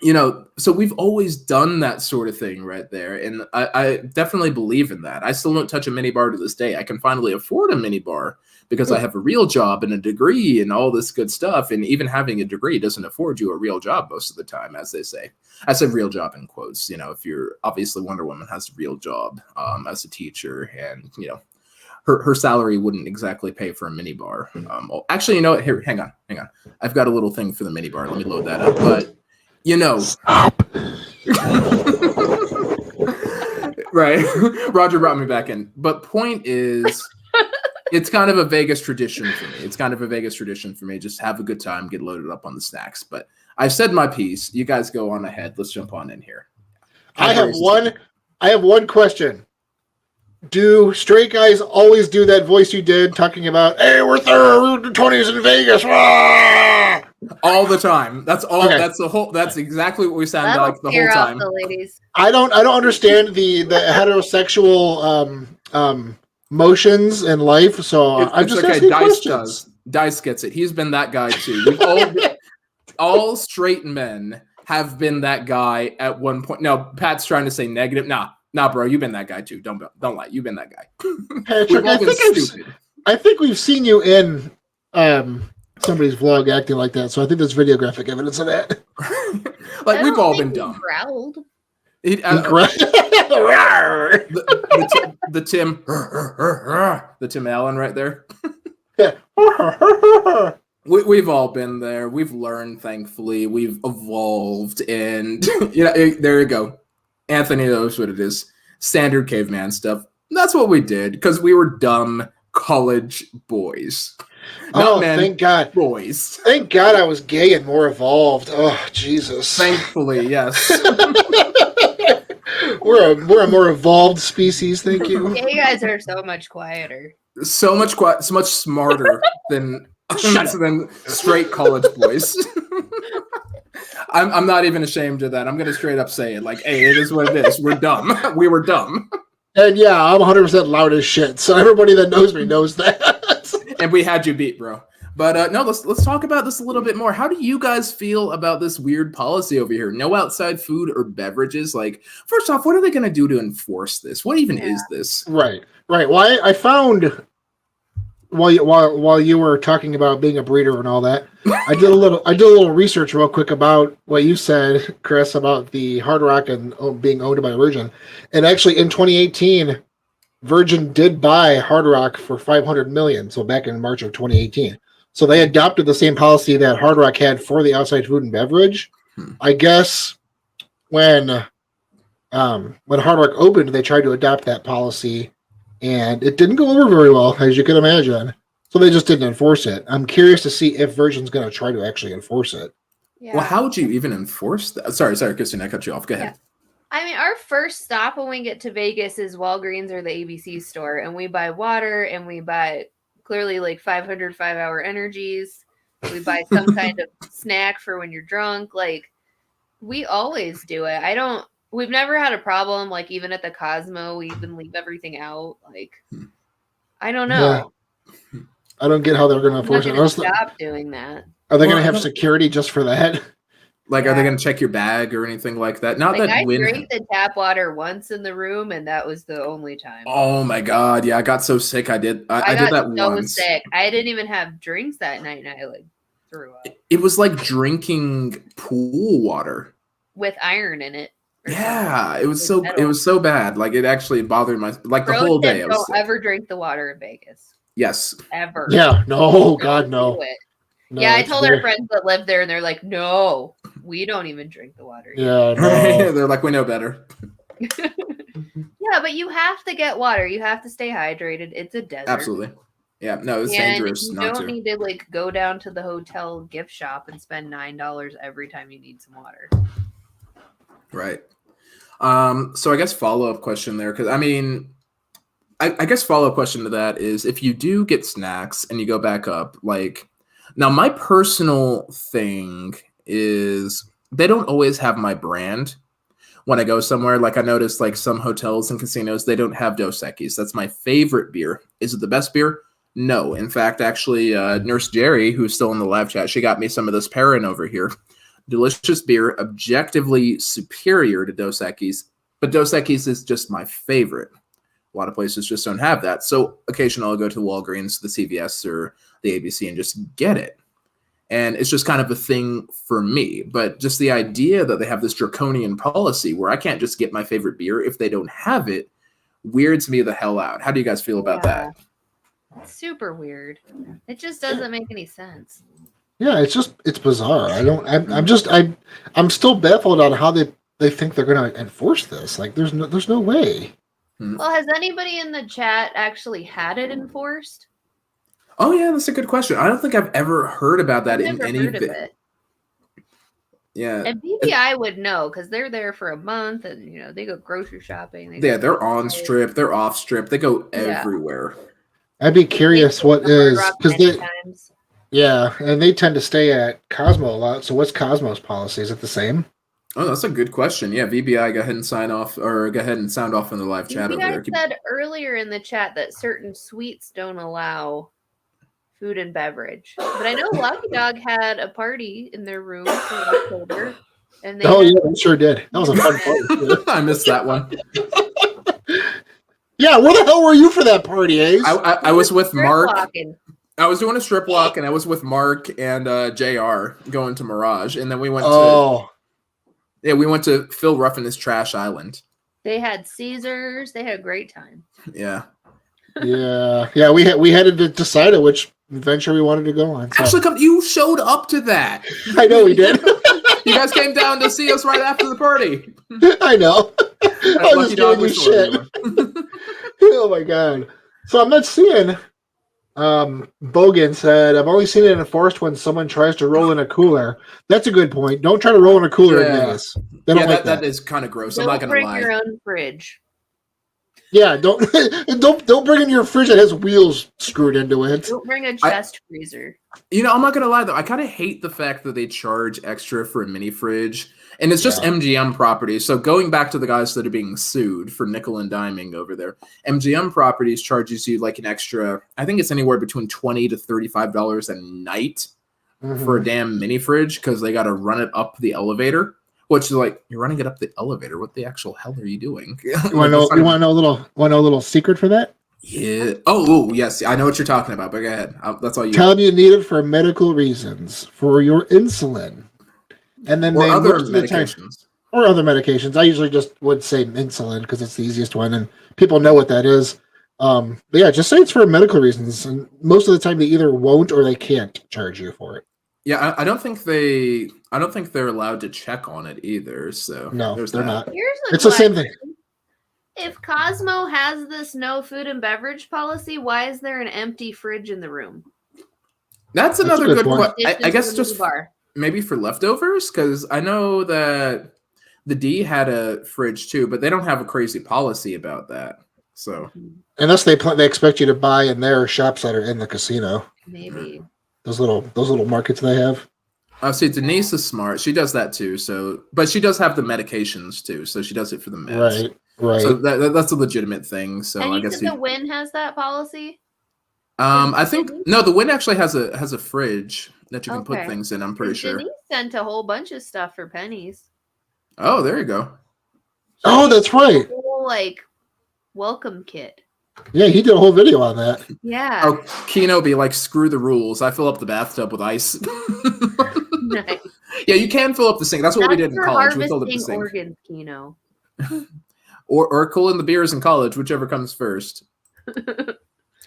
you know, so we've always done that sort of thing right there. And I definitely believe in that. I still don't touch a minibar to this day. I can finally afford a minibar because I have a real job and a degree and all this good stuff. And even having a degree doesn't afford you a real job most of the time, as they say. I said real job in quotes. You know, if you're obviously Wonder Woman has a real job as a teacher, and, you know, her salary wouldn't exactly pay for a minibar. Actually, you know what? Here, hang on. I've got a little thing for the minibar. Let me load that up. But, you know. Right. Roger brought me back in. But point is, it's kind of a Vegas tradition for me. Just have a good time, get loaded up on the snacks. But I've said my piece. You guys go on ahead. Let's jump on in here.
I have one question. Do straight guys always do that voice you did talking about, hey, we're 20s in Vegas? Rah!
All the time. That's all. Okay. That's exactly what we sound like the whole time.
The ladies.
I don't understand the heterosexual motions in life, so I'm just asking questions.
Dice gets it. He's been that guy too. We've all straight men have been that guy at one point. Now, Pat's trying to say negative. Nah, Nah, bro, you've been that guy too. Don't lie. You've been that guy.
Patrick, I think we've seen you in somebody's vlog acting like that, so I think there's videographic evidence of that.
Like we've all been dumb.
Growled.
The Tim Allen right there. We've all been there. We've learned, thankfully. We've evolved, and there you go. Anthony knows what it is. Standard caveman stuff. That's what we did because we were dumb college boys.
Thank God.
Boys.
Thank God I was gay and more evolved. Oh, Jesus.
Thankfully, yes.
We're a more evolved species, thank you.
Gay guys are so much quieter.
So much smarter than straight college boys. I'm not even ashamed of that. I'm going to straight up say it. Like, hey, it is what it is. We're dumb. We were dumb.
And yeah, I'm 100% loud as shit. So everybody that knows me knows that.
And we had you beat, bro. But no, let's talk about this a little bit more. How do you guys feel about this weird policy over here? No outside food or beverages. Like, first off, what are they going to do to enforce this? What even is this?
Right. Well, I found while you were talking about being a breeder and all that, I did a little research real quick about what you said, Chris, about the Hard Rock and being owned by Virgin. And actually, in 2018, Virgin did buy Hard Rock for $500 million. So back in March of 2018. So they adopted the same policy that Hard Rock had for the outside food and beverage. I guess when Hard Rock opened, they tried to adopt that policy, and it didn't go over very well, as you can imagine. So they just didn't enforce it. I'm curious to see if Virgin's going to try to actually enforce it.
Yeah.
Well, how would you even enforce that? Sorry, Christine, I cut you off. Go ahead.
Yeah. I mean, our first stop when we get to Vegas is Walgreens or the ABC store, and we buy water, and we buy clearly like 500 5-hour energies. We buy some kind of snack for when you're drunk. Like, we always do it. We've never had a problem. Like, even at the Cosmo, we even leave everything out. Like, I don't know.
Yeah. I don't get how they're going to enforce it.
Stop doing that.
Are they going to have security just for that?
Like, are they going to check your bag or anything like that? Not
like,
that
I drank the tap water once in the room, and that was the only time.
Oh my God! Yeah, I got so sick. I did that
so
once.
Sick. I didn't even have drinks that night, and I like threw up.
It was like drinking pool water
with iron in it.
Yeah, it was so bad. Like, it actually bothered my the whole day.
Don't ever drink the water in Vegas.
Yes.
Ever.
Yeah. No. God, no.
No, yeah, I told our friends that live there, and they're like, "No, we don't even drink the water."
Yeah, no.
They're like, "We know better."
Yeah, but you have to get water. You have to stay hydrated. It's a desert.
Absolutely. Yeah. No, it's dangerous.
You don't need to like go down to the hotel gift shop and spend $9 every time you need some water.
Right. So I guess follow-up question there, because I mean, I guess follow-up question to that is, if you do get snacks and you go back up, like. Now, my personal thing is they don't always have my brand when I go somewhere. Like, I noticed, like, some hotels and casinos, they don't have Dos Equis. That's my favorite beer. Is it the best beer? No. In fact, actually, Nurse Jerry, who's still in the live chat, she got me some of this Perrin over here. Delicious beer, objectively superior to Dos Equis, but Dos Equis is just my favorite. A lot of places just don't have that. So occasionally I'll go to Walgreens, the CVS, or the ABC and just get it. And it's just kind of a thing for me. But just the idea that they have this draconian policy where I can't just get my favorite beer if they don't have it weirds me the hell out. How do you guys feel about that?
It's super weird. It just doesn't make any sense.
Yeah, it's bizarre. I'm still baffled on how they think they're going to enforce this. Like, there's no way.
Well, has anybody in the chat actually had it enforced?
Oh yeah, that's a good question. I don't think I've ever heard about that in any of it. Yeah,
and BBI would know because they're there for a month, and they go grocery shopping.
They're on strip, they're off strip, they go everywhere.
I'd be curious what is because and they tend to stay at Cosmo a lot. So what's Cosmo's policy? Is it the same?
Oh, that's a good question. Yeah, VBI, go ahead and sign off, or go ahead and sound off in the live chat over there.
Said earlier in the chat that certain suites don't allow food and beverage, but I know Lucky Dog had a party in their room for October, and they
yeah, they sure did. That was a fun party.
I missed that one.
Yeah, where the hell were you for that party, Ace?
I was with
Strip
Mark.
walking.
I was doing a strip walk, and I was with Mark and JR going to Mirage, and then we went we went to Phil Ruffin's Trash Island.
They had Caesars. They had a great time.
Yeah.
Yeah. We had to decide which adventure we wanted to go on. So.
Actually, you showed up to that.
I know we did.
You guys came down to see us right after the party.
I know. I was just giving you shit. Oh my god. So I'm not seeing. Bogan said, "I've only seen it enforced when someone tries to roll in a cooler." That's a good point. Don't try to roll in a cooler in Vegas. They don't like that.
That is kind of gross.
Don't
I'm not gonna
bring
lie.
your own fridge.
Yeah, don't bring in your fridge that has wheels screwed into it.
Don't bring a chest freezer.
You know, I'm not gonna lie though. I kind of hate the fact that they charge extra for a mini fridge, and it's just MGM properties. So going back to the guys that are being sued for nickel and diming over there, MGM properties charges you like an extra. I think it's anywhere between $20 to $35 a night for a damn mini fridge because they got to run it up the elevator. Which is like, you're running it up the elevator. What the actual hell are you doing? You want to
know a little secret for that?
Yeah. Oh, yes. I know what you're talking about, but go ahead. That's all you.
Tell them you need it for medical reasons, for your insulin, and then
other medications.
Or other medications. I usually just would say insulin because it's the easiest one, and people know what that is. But yeah, just say it's for medical reasons, and most of the time they either won't or they can't charge you for it.
Yeah, I don't think they're allowed to check on it either. So
no, they're not.
It's
the same thing.
If Cosmo has this no food and beverage policy, why is there an empty fridge in the room?
That's another good point. I guess just
bar.
Maybe for leftovers, because I know that the D had a fridge too, but they don't have a crazy policy about that. So
unless they expect you to buy in their shops that are in the casino,
maybe.
Those little markets they have.
See, Denise is smart. She does that too. So, but she does have the medications too. So she does it for the meds.
Right.
So that's a legitimate thing. So
and
I guess
the Wynn has that policy.
I think no, the Wynn actually has a fridge that you can put things in. I'm pretty sure.
Denise sent a whole bunch of stuff for pennies.
Oh, there you go.
Oh, that's right.
A whole, welcome kit.
Yeah, he did a whole video on that.
Yeah.
Oh, Keno be like, screw the rules. I fill up the bathtub with ice.
Nice.
Yeah, you can fill up the sink. That's what we did in college. We filled up the sink.
Organs, Keno.
or cooling the beers in college, whichever comes first.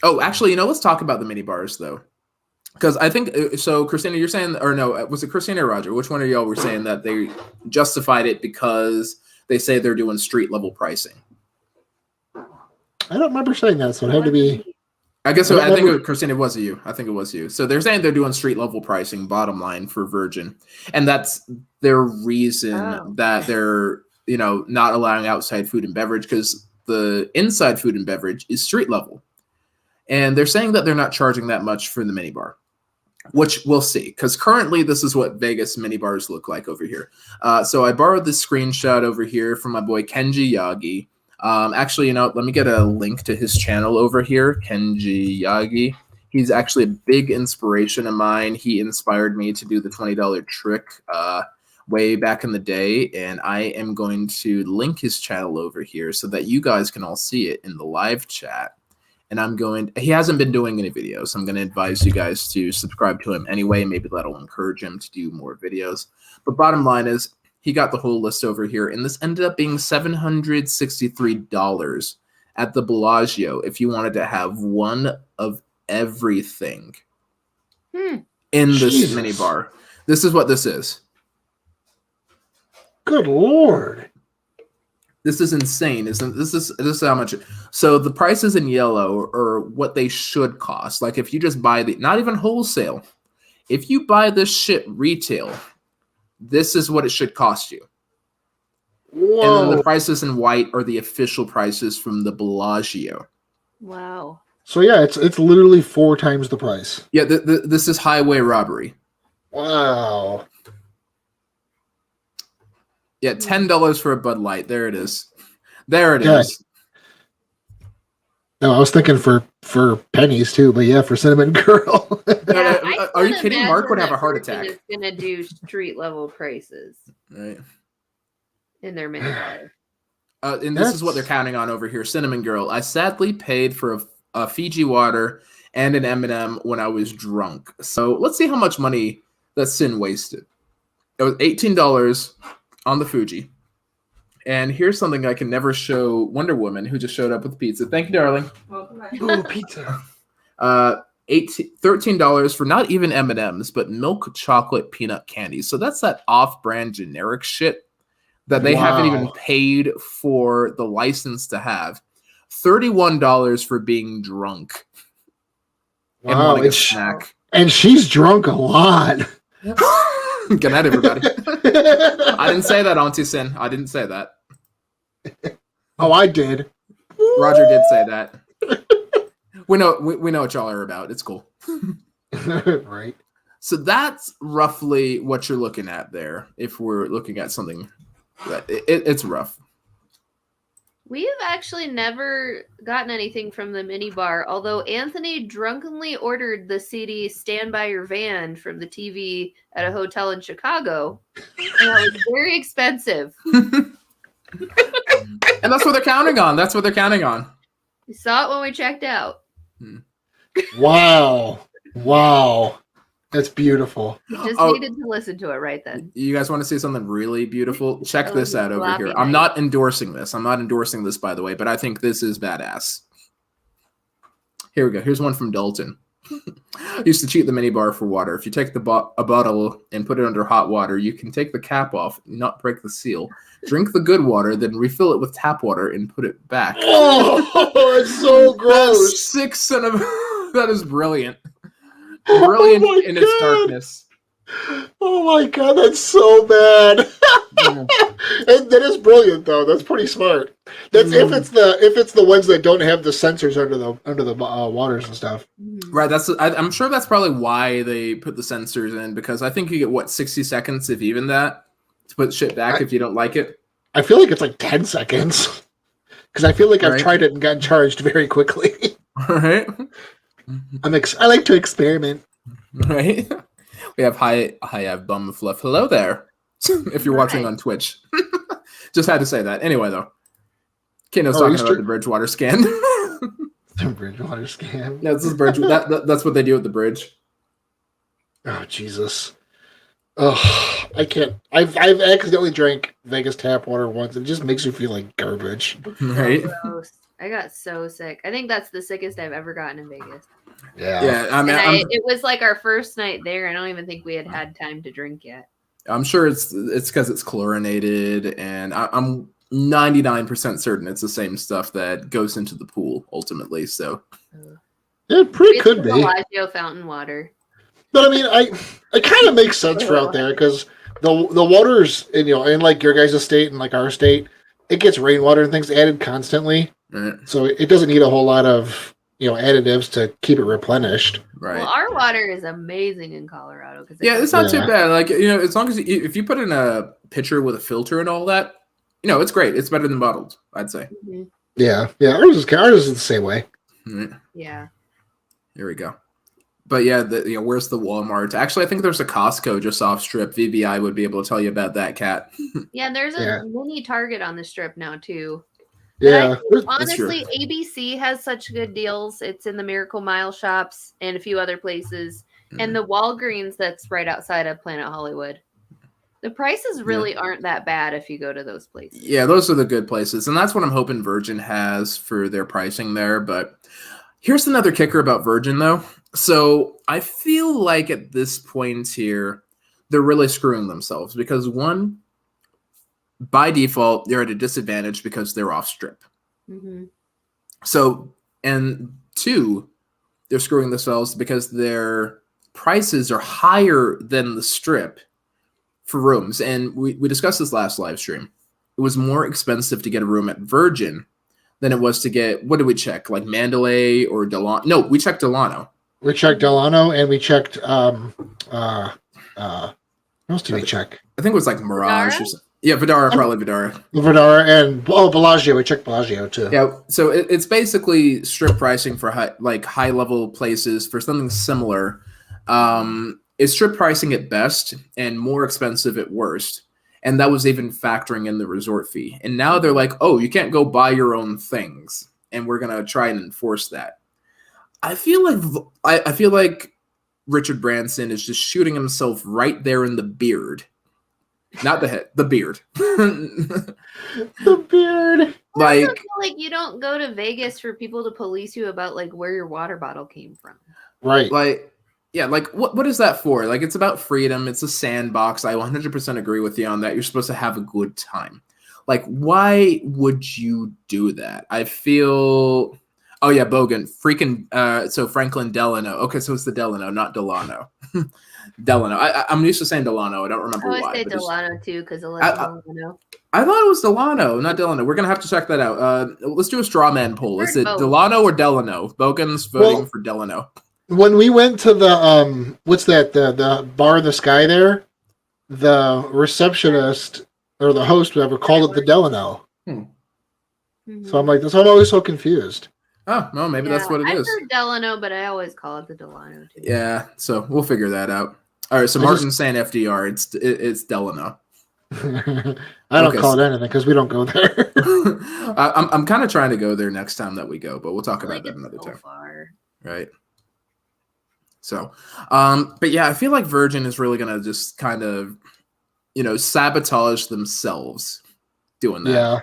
Oh, actually, let's talk about the mini bars though, because I think so. Christina, you're saying, or no, was it Christina or Roger? Which one of y'all were saying that they justified it because they say they're doing street level pricing?
I don't remember saying that, so it had to be.
I guess so. I think Christina, it was you. I think it was you. So they're saying they're doing street level pricing, bottom line for Virgin, and that's their reason that they're not allowing outside food and beverage because the inside food and beverage is street level, and they're saying that they're not charging that much for the minibar, which we'll see because currently this is what Vegas minibars look like over here. So I borrowed this screenshot over here from my boy Kenji Yagi. Actually, let me get a link to his channel over here, Kenji Yagi. He's actually a big inspiration of mine. He inspired me to do the $20 trick way back in the day, and I am going to link his channel over here so that you guys can all see it in the live chat. And he hasn't been doing any videos, so I'm going to advise you guys to subscribe to him anyway. Maybe that'll encourage him to do more videos. But bottom line is, he got the whole list over here, and this ended up being $763 at the Bellagio if you wanted to have one of everything in this minibar. This is what this is.
Good Lord.
This is insane, isn't this is how much. So the prices in yellow are what they should cost. Like if you just buy not even wholesale, if you buy this shit retail, this is what it should cost you. Whoa. And then the prices in white are the official prices from the Bellagio.
Wow.
So yeah, it's literally 4 times the price.
Yeah, this is highway robbery.
Wow.
Yeah, $10 for a Bud Light. There it is. There it is.
No, I was thinking for pennies too, but yeah, for Cinnamon Girl.
Yeah,
are you kidding? Mark would have a heart attack.
Is going to do street level prices,
right?
In their minibar.
And this is what they're counting on over here. Cinnamon Girl. I sadly paid for a Fiji water and an M&M when I was drunk. So let's see how much money that Sin wasted. It was $18 on the Fuji. And here's something I can never show Wonder Woman, who just showed up with pizza. Thank you, darling.
Ooh, pizza.
$13 for not even M&Ms, but milk chocolate peanut candy. So that's that off-brand generic shit that they haven't even paid for the license to have. $31 for being drunk. And wanting a snack.
And she's drunk a lot.
Good night, everybody. I didn't say that, Auntie Sin. I didn't say that.
Oh, I did.
Roger did say that. We know what y'all are about. It's cool.
Right.
So that's roughly what you're looking at there. If we're looking at something, it's rough.
We have actually never gotten anything from the minibar, although Anthony drunkenly ordered the CD "Stand By Your Van" from the TV at a hotel in Chicago, and that was very expensive.
And that's what they're counting on. That's what they're counting on.
We saw it when we checked out.
Wow. That's beautiful.
You just needed to listen to it right then.
You guys want to see something really beautiful? Check this out over here.
Night.
I'm not endorsing this. By the way, but I think this is badass. Here we go. Here's one from Dalton. Used to cheat the minibar for water. If you take a bottle and put it under hot water, you can take the cap off, not break the seal. Drink the good water, then refill it with tap water and put it back.
Oh, it's so gross.
That is brilliant. Brilliant in its darkness.
Oh my god, that's so bad. And that is brilliant though. That's pretty smart. That's if it's the ones that don't have the sensors under the waters and stuff.
Right. I'm sure that's probably why they put the sensors in, because I think you get 60 seconds, if even that, to put shit back if you don't like it.
I feel like it's like 10 seconds because I feel like I've tried it and gotten charged very quickly.
All right.
I like to experiment.
Right. We have hi bum fluff. Hello there. If you're watching on Twitch. Just had to say that. Anyway, though. Keno's talking about the Bridgewater scan.
The Bridgewater scan?
No, this is that's what they do at the bridge.
Oh, Jesus. Oh, I can't. I've accidentally drank Vegas tap water once. It just makes you feel like garbage.
Right?
Gross. I got so sick. I think that's the sickest I've ever gotten in Vegas.
Yeah.
I mean,
it was like our first night there. I don't even think we had time to drink yet.
I'm sure it's because it's chlorinated, and I'm 99% certain it's the same stuff that goes into the pool ultimately. So
it pretty could be
Bellagio fountain water.
But I mean, it kind of makes sense for out there because the waters, in like your guys' state and like our state, it gets rainwater and things added constantly. Right. So it doesn't need a whole lot of additives to keep it replenished.
Right. Well, our water is amazing in Colorado
it's not too bad. Like as long as if you put in a pitcher with a filter and all that, it's great. It's better than bottled, I'd say.
Mm-hmm.
Yeah. Ours is the same way.
Mm-hmm.
Yeah.
Here we go. But yeah, where's the Walmart? Actually, I think there's a Costco just off strip. VBI would be able to tell you about that, Kat.
Yeah, and there's a mini Target on the strip now too.
Yeah.
Honestly, ABC has such good deals. It's in the Miracle Mile shops and a few other places. Mm. And the Walgreens that's right outside of Planet Hollywood. The prices really aren't that bad if you go to those places.
Yeah, those are the good places. And that's what I'm hoping Virgin has for their pricing there. But here's another kicker about Virgin, though. So I feel like at this point here, they're really screwing themselves because one, by default, they're at a disadvantage because they're off strip. Mm-hmm. So, and two, they're screwing themselves because their prices are higher than the strip for rooms. And we discussed this last live stream. It was more expensive to get a room at Virgin than it was to get, what did we check? Like Mandalay or Delano? No, we checked Delano.
We checked Delano and we checked, what else did we check?
I think it was like Mirage or something. Yeah, Vidara, probably Vidara.
Vidara and Bellagio. We checked Bellagio too.
Yeah, so it's basically strip pricing for high level places for something similar. It's strip pricing at best and more expensive at worst. And that was even factoring in the resort fee. And now they're like, oh, you can't go buy your own things. And we're going to try and enforce that. I feel like Richard Branson is just shooting himself right there in the beard. Not the head, the beard.
The beard.
I also feel like you don't go to Vegas for people to police you about like where your water bottle came from.
Right.
Like, yeah, like what is that for? Like, it's about freedom. It's a sandbox. I 100% agree with you on that. You're supposed to have a good time. Like, why would you do that? I feel... Oh, yeah, Bogan. Freaking... so Franklin Delano. Okay, so it's the Delano, not Delano. Delano. I'm used to saying Delano. I don't remember why.
I always say Delano, too, because I love Delano.
I thought it was Delano, not Delano. We're going to have to check that out. Let's do a straw man poll. Is it Delano or Delano? Bogan's voting for Delano.
When we went to the what's that, the bar in the sky there, the receptionist or the host, whatever, called it the Delano. So I'm like, I'm always so confused.
Oh, no, maybe that's what it is.
I've heard Delano, but I always call it the Delano too.
Yeah, so we'll figure that out. All right, so Martin's saying FDR, it's Delano.
I don't call it anything because we don't go there.
I'm kind of trying to go there next time that we go, but we'll talk about that another time.
Far.
Right. So, but yeah, I feel like Virgin is really gonna just kind of, sabotage themselves doing that.
Yeah,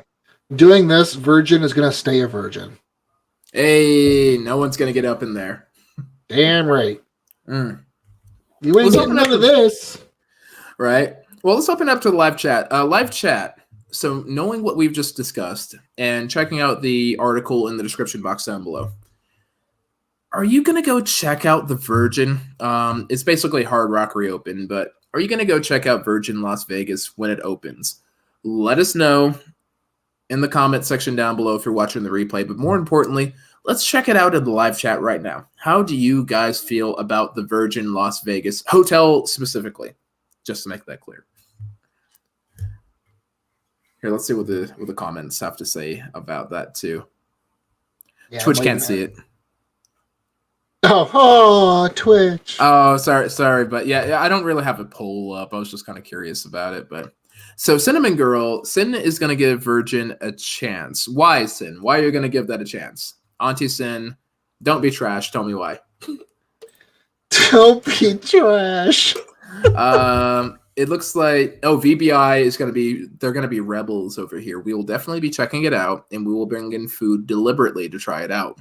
doing this, Virgin is gonna stay a virgin.
Hey, no one's gonna get up in there.
Damn right. You ain't getting none of this.
Right. Well, let's open up to the live chat. Live chat. So, knowing what we've just discussed and checking out the article in the description box down below. Are you going to go check out the Virgin? It's basically Hard Rock reopened, but are you going to go check out Virgin Las Vegas when it opens? Let us know in the comment section down below if you're watching the replay. But more importantly, let's check it out in the live chat right now. How do you guys feel about the Virgin Las Vegas hotel specifically? Just to make that clear. Here, let's see what the comments have to say about that too. Yeah, Twitch can't see it.
Oh, Twitch.
Oh, sorry, but yeah, I don't really have a poll up. I was just kind of curious about it, but so Cinnamon Girl, Sin is gonna give Virgin a chance. Why, Sin? Why are you gonna give that a chance? Auntie Sin, don't be trash. Tell me why.
Don't be trash.
It looks like VBI is they're gonna be rebels over here. We will definitely be checking it out, and we will bring in food deliberately to try it out.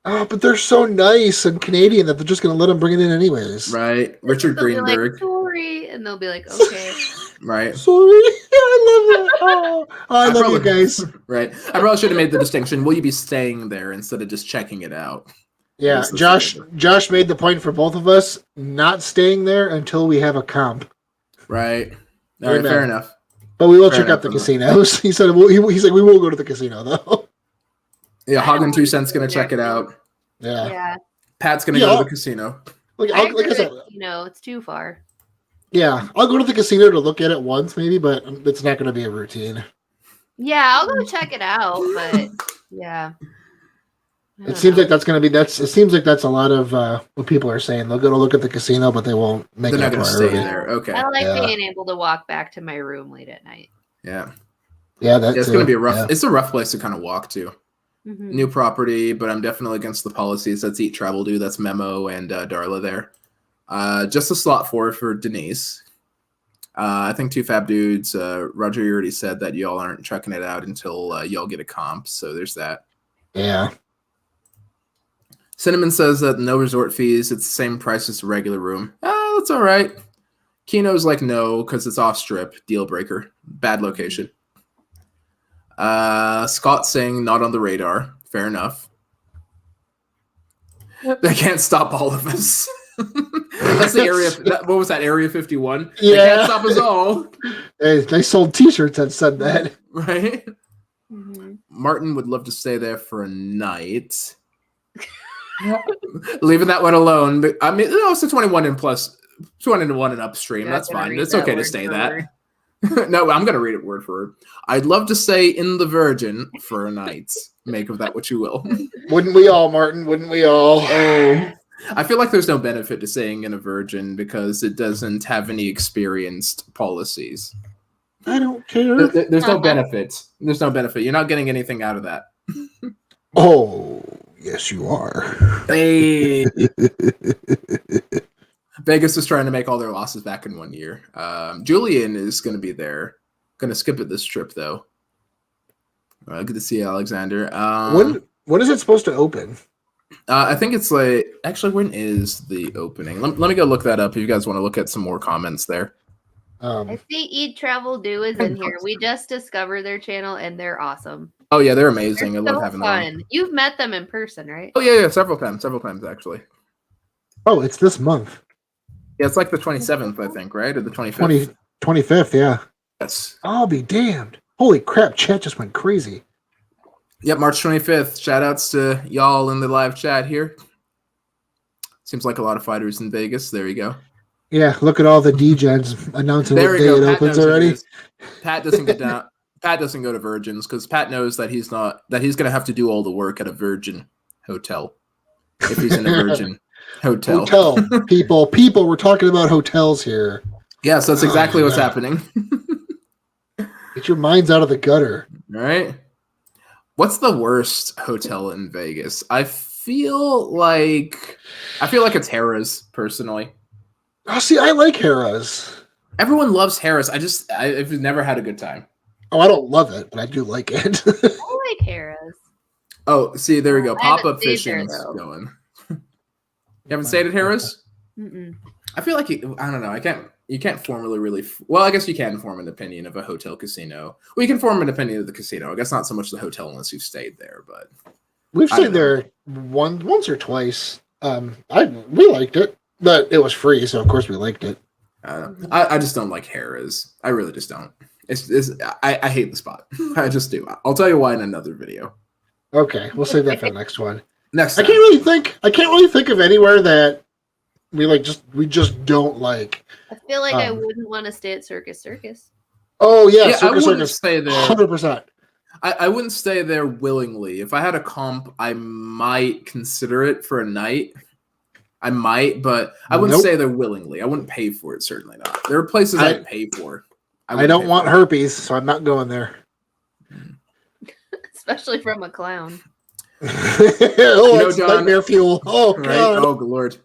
Oh, but they're so nice and Canadian that they're just going to let them bring it in anyways.
Right. Richard Greenberg.
Like, sorry. And they'll be like, okay.
Right.
Sorry. I love it. Oh, I love you guys.
Right. I probably should have made the distinction. Will you be staying there instead of just checking it out?
Yeah. Josh made the point for both of us not staying there until we have a comp.
Right. All right. Fair enough.
But we will check out the casinos. He said we will go to the casino though.
Yeah, Hagen 2 Cents gonna check it out.
Yeah.
Pat's gonna go to the casino.
Like I said,
it's too far.
Yeah, I'll go to the casino to look at it once, maybe, but it's not gonna be a routine.
Yeah, I'll go check it out, but yeah.
It seems like it seems like that's a lot of what people are saying. They'll go to look at the casino, but they won't make it a priority. They're not gonna stay
there. Okay.
I like being able to walk back to my room late at night.
Yeah.
Yeah,
it's gonna be a rough. Yeah. It's a rough place to kind of walk to.
Mm-hmm.
New property, but I'm definitely against the policies. That's Eat Travel Do. That's Memo and Darla there. Just a slot for Denise. I think Two Fab Dudes. Roger, you already said that y'all aren't checking it out until y'all get a comp. So there's that.
Yeah.
Cinnamon says that no resort fees. It's the same price as a regular room. That's all right. Kino's like no because it's off strip. Deal breaker. Bad location. Scott saying not on the radar. Fair enough. They can't stop all of us. That's the area. What was that? Area 51.
Yeah.
They can't stop us all.
They sold T-shirts that said that.
Right.
Mm-hmm.
Martin would love to stay there for a night. Leaving that one alone. But I mean, it's a 21 and plus, 21 and upstream. That's fine. It's okay to stay that. No, I'm going to read it word for word. I'd love to stay in the Virgin for a night. Make of that what you will.
Wouldn't we all, Martin? Wouldn't we all?
Oh, I feel like there's no benefit to staying in a Virgin because it doesn't have any experienced policies.
I don't care.
There's no benefit. There's no benefit. You're not getting anything out of that.
Oh, yes, you are.
Hey. Vegas is trying to make all their losses back in 1 year. Julian is going to be there. Going to skip it this trip, though. Good to see you, Alexander.
When is it supposed to open?
I think it's like... Actually, when is the opening? Let me go look that up if you guys want to look at some more comments there.
I see Eat Travel Do is in here. We just discovered their channel, and they're awesome.
Oh, yeah, they're amazing.
They're
I love having them on.
You've met them in person, right?
Oh, yeah, several times, actually.
Oh, it's this month.
Yeah, it's like the 27th, I think, right? Or the 25th?
25th, yeah.
Yes.
I'll be damned. Holy crap, chat just went crazy.
Yep, March 25th. Shout-outs to y'all in the live chat here. Seems like a lot of fighters in Vegas. There you go.
Yeah, look at all the DJs announcing
There
what
we
day
go.
it
Pat
opens
knows
already.
Pat doesn't get down. Pat doesn't go to Virgins because Pat knows that he's going to have to do all the work at a Virgin hotel if he's in a Virgin hotel.
People, we're talking about hotels here.
Yes, that's exactly what's happening.
Get your minds out of the gutter.
All right. What's the worst hotel in Vegas? I feel like it's Harrah's, personally.
Oh, see, I like Harrah's.
Everyone loves Harrah's. I've never had a good time.
Oh, I don't love it, but I do like it.
I like Harrah's.
Oh, see, there we go. Pop-up
fishing's
going. You haven't stayed at Harrah's?
Mm-mm.
I feel like I don't know. You can't formally really. Well, I guess you can form an opinion of a hotel casino. Well, you can form an opinion of the casino. I guess not so much the hotel unless you've stayed there, but
We've stayed there once or twice. We liked it, but it was free, so of course we liked it.
I just don't like Harrah's. I really just don't. I hate the spot. I just do. I'll tell you why in another video.
Okay, we'll save that for the next one.
Next
time. I can't really think of anywhere that we just don't like.
I feel like I wouldn't want to stay at Circus.
Oh yeah,
I wouldn't
Circus.
Stay there.
100%.
I wouldn't stay there willingly. If I had a comp, I might consider it for a night. I might, but I wouldn't stay there willingly. I wouldn't pay for it. Certainly not. There are places I'd pay for.
I don't want herpes, so I'm not going there.
Especially from a clown.
It's
John,
nightmare fuel. Oh, God.
Right? Oh, Lord.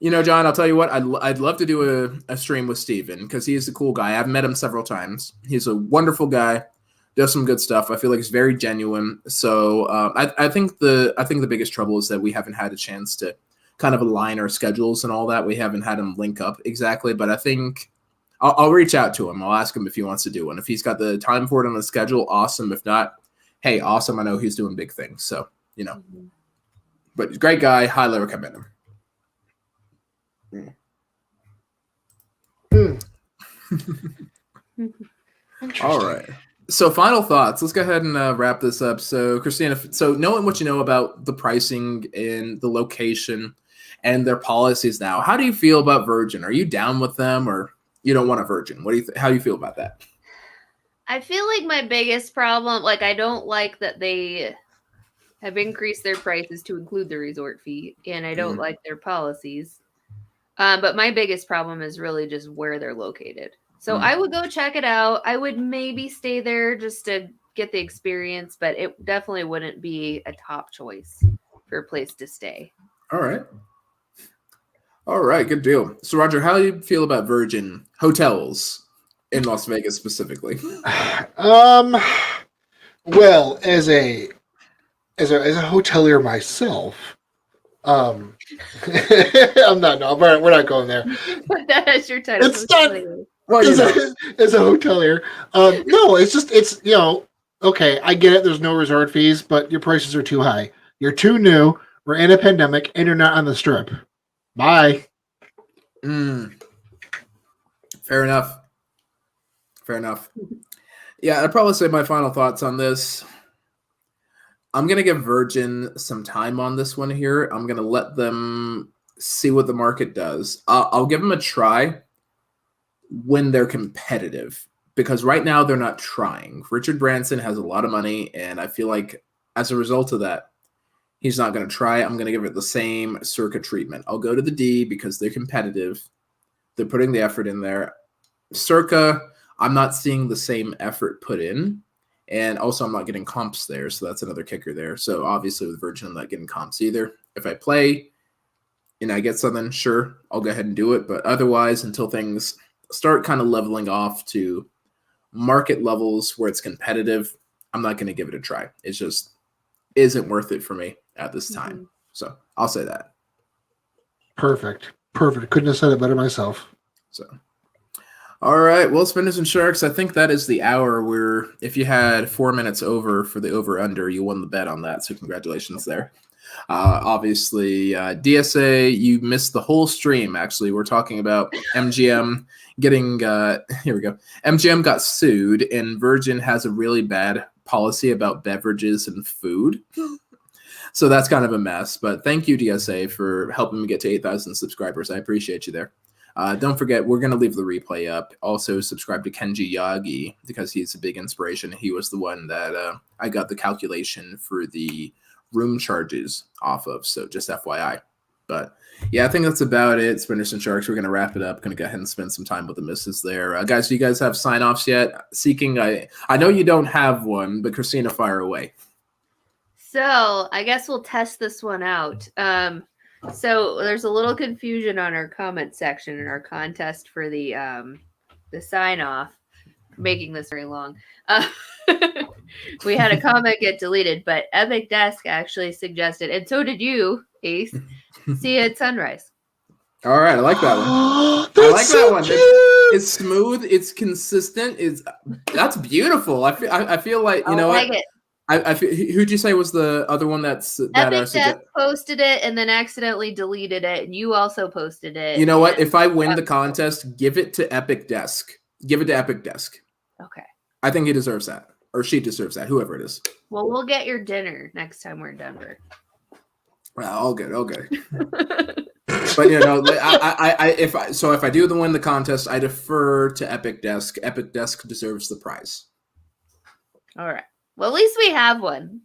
John, I'll tell you what. I'd love to do a stream with Steven because he's a cool guy. I've met him several times. He's a wonderful guy. Does some good stuff. I feel like he's very genuine. So I think the biggest trouble is that we haven't had a chance to kind of align our schedules and all that. We haven't had him link up exactly, but I think I'll reach out to him. I'll ask him if he wants to do one. If he's got the time for it on the schedule, awesome. If not, hey, awesome. I know he's doing big things. So, but he's a great guy. Highly recommend him. All right. So final thoughts. Let's go ahead and wrap this up. So Christina, knowing what you know about the pricing and the location and their policies now, how do you feel about Virgin? Are you down with them or you don't want a Virgin? What do you how do you feel about that?
I feel like my biggest problem, I don't like that they have increased their prices to include the resort fee, and I don't like their policies. But my biggest problem is really just where they're located. So I would go check it out. I would maybe stay there just to get the experience, but it definitely wouldn't be a top choice for a place to stay.
All right, good deal. So Roger, how do you feel about Virgin hotels in Las Vegas specifically?
Well, as a hotelier myself, I'm not. No, we're not going there.
But that is your title.
It's not. Well, as a hotelier, no, it's okay. I get it. There's no resort fees, but your prices are too high. You're too new. We're in a pandemic, and you're not on the strip. Bye.
Fair enough. Yeah, I'd probably say my final thoughts on this. I'm going to give Virgin some time on this one here. I'm going to let them see what the market does. I'll give them a try when they're competitive, because right now they're not trying. Richard Branson has a lot of money, and I feel like as a result of that, He's not going to try it. I'm going to give it the same Circa treatment. I'll go to the D because they're competitive. They're putting the effort in there. Circa, I'm not seeing the same effort put in. And also, I'm not getting comps there, so that's another kicker there. So obviously, with Virgin, I'm not getting comps either. If I play and I get something, sure, I'll go ahead and do it. But otherwise, until things start kind of leveling off to market levels where it's competitive, I'm not going to give it a try. It just isn't worth it for me at this time. So I'll say that.
Perfect. Couldn't have said it better myself.
So, all right. Well, Spinners and Sharks, I think that is the hour where if you had 4 minutes over for the over-under, you won the bet on that. So congratulations there. Obviously, DSA, you missed the whole stream, actually. We're talking about MGM getting, here we go. MGM got sued, and Virgin has a really bad policy about beverages and food. So that's kind of a mess. But thank you, DSA, for helping me get to 8,000 subscribers. I appreciate you there. Don't forget, we're going to leave the replay up. Also, subscribe to Kenji Yagi because he's a big inspiration. He was the one that I got the calculation for the room charges off of. So just FYI. But yeah, I think that's about it. Spinners and Sharks, we're going to wrap it up. Going to go ahead and spend some time with the misses there. Guys, do you guys have sign-offs yet? Seeking, I know you don't have one, but Christina, fire away.
So I guess we'll test this one out. So there's a little confusion on our comment section in our contest for the sign off. Making this very long. We had a comment get deleted, but Epic Desk actually suggested, and so did you, Ace, see it at sunrise.
All right, I like that one. I like
so
that one.
Cute.
It's smooth. It's consistent. That's beautiful. I feel like you know
like
what.
It.
I feel, who'd you say was the other one that
Epic Desk posted it and then accidentally deleted it, and you also posted it.
You know what? If I win the contest, give it to Epic Desk. Give it to Epic Desk.
Okay.
I think he deserves that, or she deserves that, whoever it is.
Well, we'll get your dinner next time we're in Denver.
Well, all good. But you know, if I do win the contest, I defer to Epic Desk. Epic Desk deserves the prize.
All right. Well, at least we have one.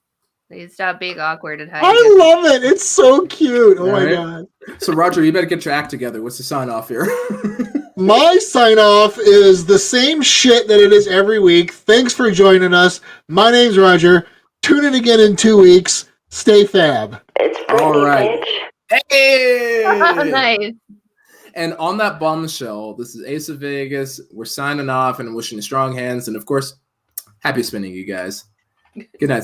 Please stop being awkward and hiding.
I love it. It's so cute. Oh my God.
So Roger, you better get your act together. What's the sign off here?
My sign off is the same shit that it is every week. Thanks for joining us. My name's Roger. Tune in again in 2 weeks. Stay fab.
It's
all right. Hey!
Nice.
And on that bombshell, this is Ace of Vegas. We're signing off and wishing you strong hands. And of course, happy spinning, you guys. Good night.